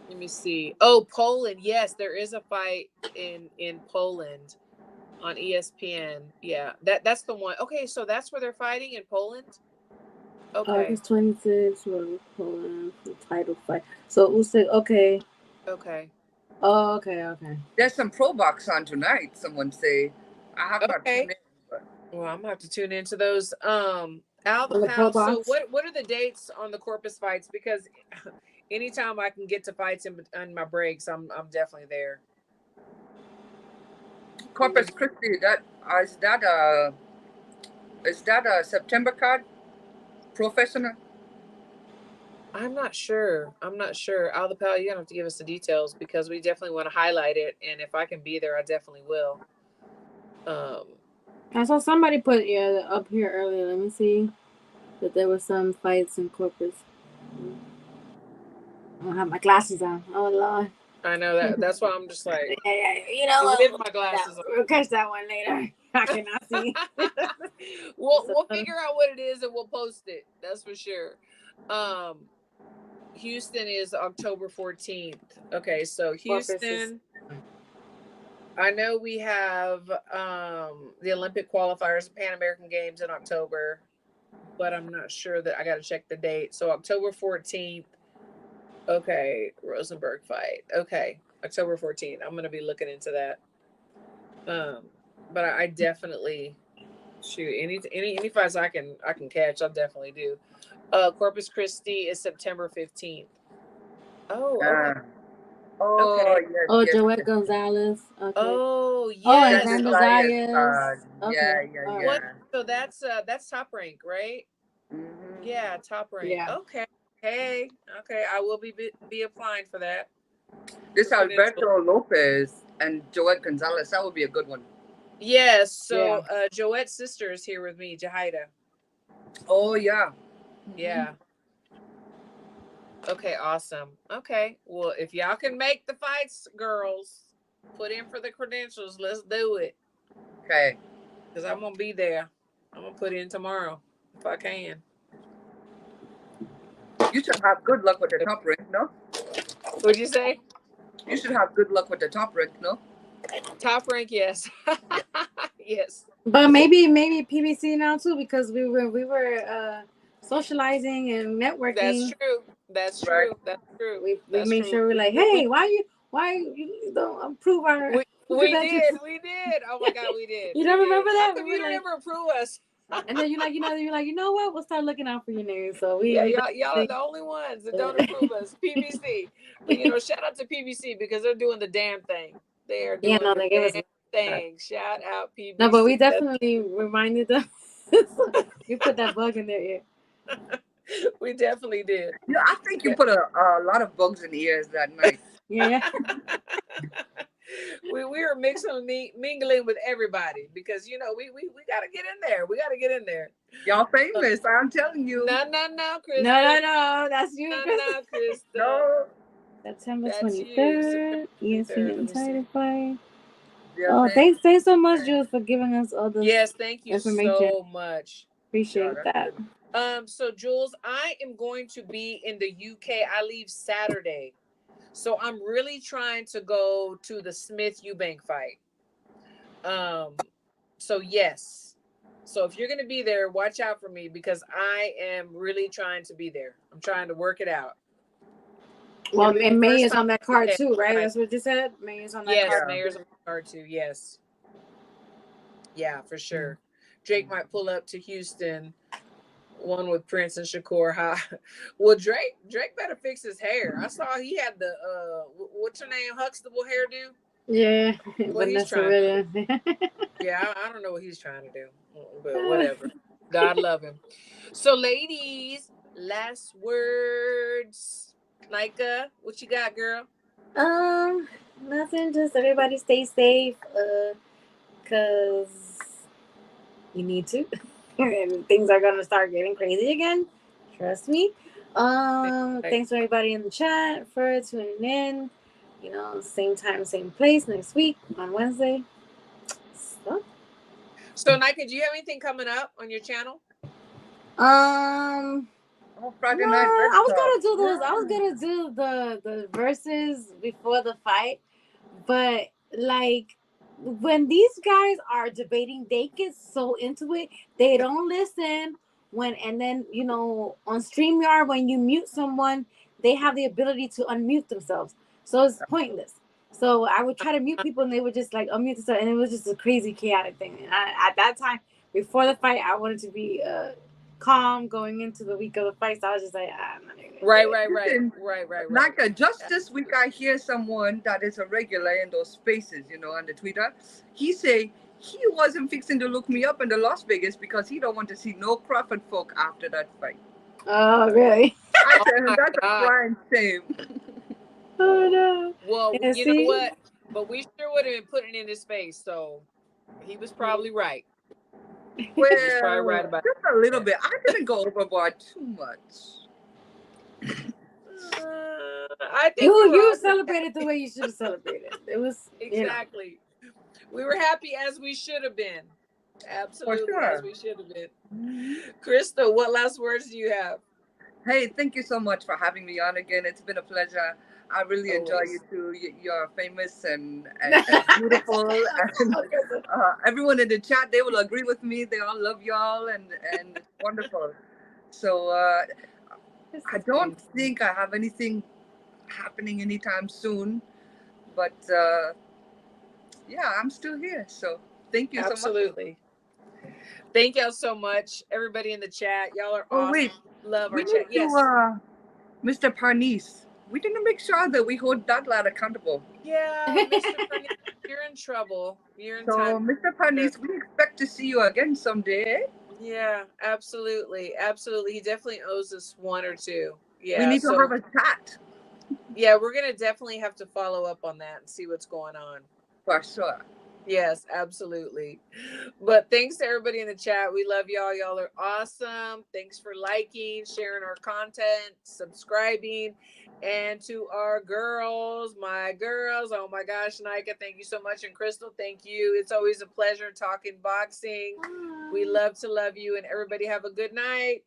Let me see. Oh, Poland. Yes, there is a fight in Poland on ESPN. Yeah, that's the one. Okay, so that's where they're fighting in Poland. Okay. August 26th, Poland title fight. So Usyk. Okay. Okay. Oh, okay. There's some pro box on tonight, someone say. I have not tuned in. But Well, I'm gonna have to tune into those. Al the On the pro Pound. So box? what are the dates on the Corpus fights? Because anytime I can get to fights in my breaks, I'm definitely there. Corpus Christi, is that a September card? Professional? I'm not sure. Al the Pal, you're gonna have to give us the details because we definitely want to highlight it. And if I can be there, I definitely will. I saw somebody put up here earlier. Let me see that there were some fights in Corpus. I don't have my glasses on. Oh Lord. I know that's why I'm just like, Yeah, you know what? with my glasses on. We'll catch that one later. I cannot see. We'll figure out what it is and we'll post it. That's for sure. Houston is October 14th. Okay, so Houston. I know we have the Olympic qualifiers, Pan American Games in October, but I'm not sure that I got to check the date. So October 14th. Okay, Rosenberg fight. Okay, October 14th. I'm gonna be looking into that. But I definitely shoot any fights I can catch. I'll definitely do. Corpus Christi is September 15th. Oh, okay. Oh, Okay. yes. Oh, yes, Joette yes. Gonzalez. Okay. Oh, yes. Oh, That's Xander Zayas Zayas. card. Okay. Yeah. All What? So that's Top Rank, right? Mm-hmm. Yeah, Top Rank. Yeah. Okay. Hey. Okay. I will be applying for that. This For Alberto Lopez and Joette Gonzalez, that would be a good one. Yes. So Joette's sister is here with me, Jahida. Oh, yeah. Yeah. Okay, awesome. Okay. Well, if y'all can make the fights, girls, put in for the credentials. Let's do it. Okay. Because I'm going to be there. I'm going to put in tomorrow if I can. You should have good luck with the top rank, no? What'd you say? You should have good luck with the top rank, no? Top rank, yes. Yes. But maybe PBC now too, because we were socializing and networking. That's true. Right. That's true. We That's made true. sure we're like, hey, why you don't approve our we did. Oh my God, we did. You don't remember that? How come We you were don't like- ever approve us? And then you're like, you know what? We'll start looking out for your name. So we y'all are the only ones that don't approve us. PBC. But shout out to PBC because they're doing the damn thing. They are doing they gave us the damn thing. Shout out PBC. No, but we definitely reminded them. We put that bug in their ear. We definitely did. Yeah, I think you put a lot of bugs in the ears that night. Yeah. We were mingling with everybody because we got to get in there. We got to get in there. Y'all famous, I'm telling you. No, Krista. No. That's you, No, Krista. No. September That's you. 23rd. ESPN Insider Fight. Yeah, Oh, famous. thanks so much, Jules, for giving us all this Yes, thank you information. so much. Appreciate Yeah, that. good. So Jules, I am going to be in the UK. I leave Saturday. So I'm really trying to go to the Smith Eubank fight. So yes. So if you're going to be there, watch out for me because I am really trying to be there. I'm trying to work it out. Well, and May is on that card too, right? That's what you said? May is on that card. Yes, Mayer's on the card too. Yes. Yeah, for sure. Drake might pull up to Houston. One with Prince and Shakur. Well, Drake better fix his hair. I saw he had the what's her name, Huxtable hairdo. Yeah, what he's trying to do. Yeah, I don't know what he's trying to do, but whatever. God love him. So, ladies, last words. Micah, what you got, girl? Nothing. Just everybody stay safe. Cause you need to. And things are gonna start getting crazy again. Trust me. Thanks to everybody in the chat for tuning in. Same time, same place next week on Wednesday. So Nika, do you have anything coming up on your channel? Friday night. I was gonna do those. I was gonna do the verses before the fight, but like when these guys are debating, they get so into it, they don't listen. And then on StreamYard, when you mute someone, they have the ability to unmute themselves, so it's pointless. So I would try to mute people, and they would just like unmute themselves, and it was just a crazy, chaotic thing. And at that time, before the fight, I wanted to be calm going into the week of the fight. So I was just like, I'm not even Right. Like just this week, I hear someone that is a regular in those spaces, on the Twitter. He say he wasn't fixing to look me up in the Las Vegas because he don't want to see no Crawford folk after that fight. Oh, really? I said, that's a crying shame. Oh, no. Well, you know what? But we sure would have been putting it in his face, so he was probably right. Well, probably right about just a little bit. I didn't go overboard too much. I think you celebrated the way you should have celebrated. It was exactly. We were happy as we should have been. Absolutely, as we should have been. Krista, what last words do you have? Hey, thank you so much for having me on again. It's been a pleasure. I really enjoy you too. You're famous and beautiful. And, everyone in the chat, they will agree with me. They all love y'all and it's wonderful. So I don't think I have anything happening anytime soon. But yeah, I'm still here. So thank you so much. Absolutely. Thank y'all so much. Everybody in the chat. Y'all are awesome. Wait. Love our We chat. need to, Mr. Prenice, we didn't make sure that we hold that lad accountable. Yeah, Mr. Prenice, you're in trouble. You're in time. Mr. Prenice, we expect to see you again someday. Yeah, absolutely. He definitely owes us one or two. Yeah, we need to have a chat. Yeah, we're gonna definitely have to follow up on that and see what's going on. For sure. Yes, absolutely. But thanks to everybody in the chat. We love y'all. Y'all are awesome. Thanks for liking, sharing our content, subscribing. And to our girls, my girls. Oh my gosh, Nika, thank you so much. And Crystal, thank you. It's always a pleasure talking boxing. We love to love you. And everybody have a good night.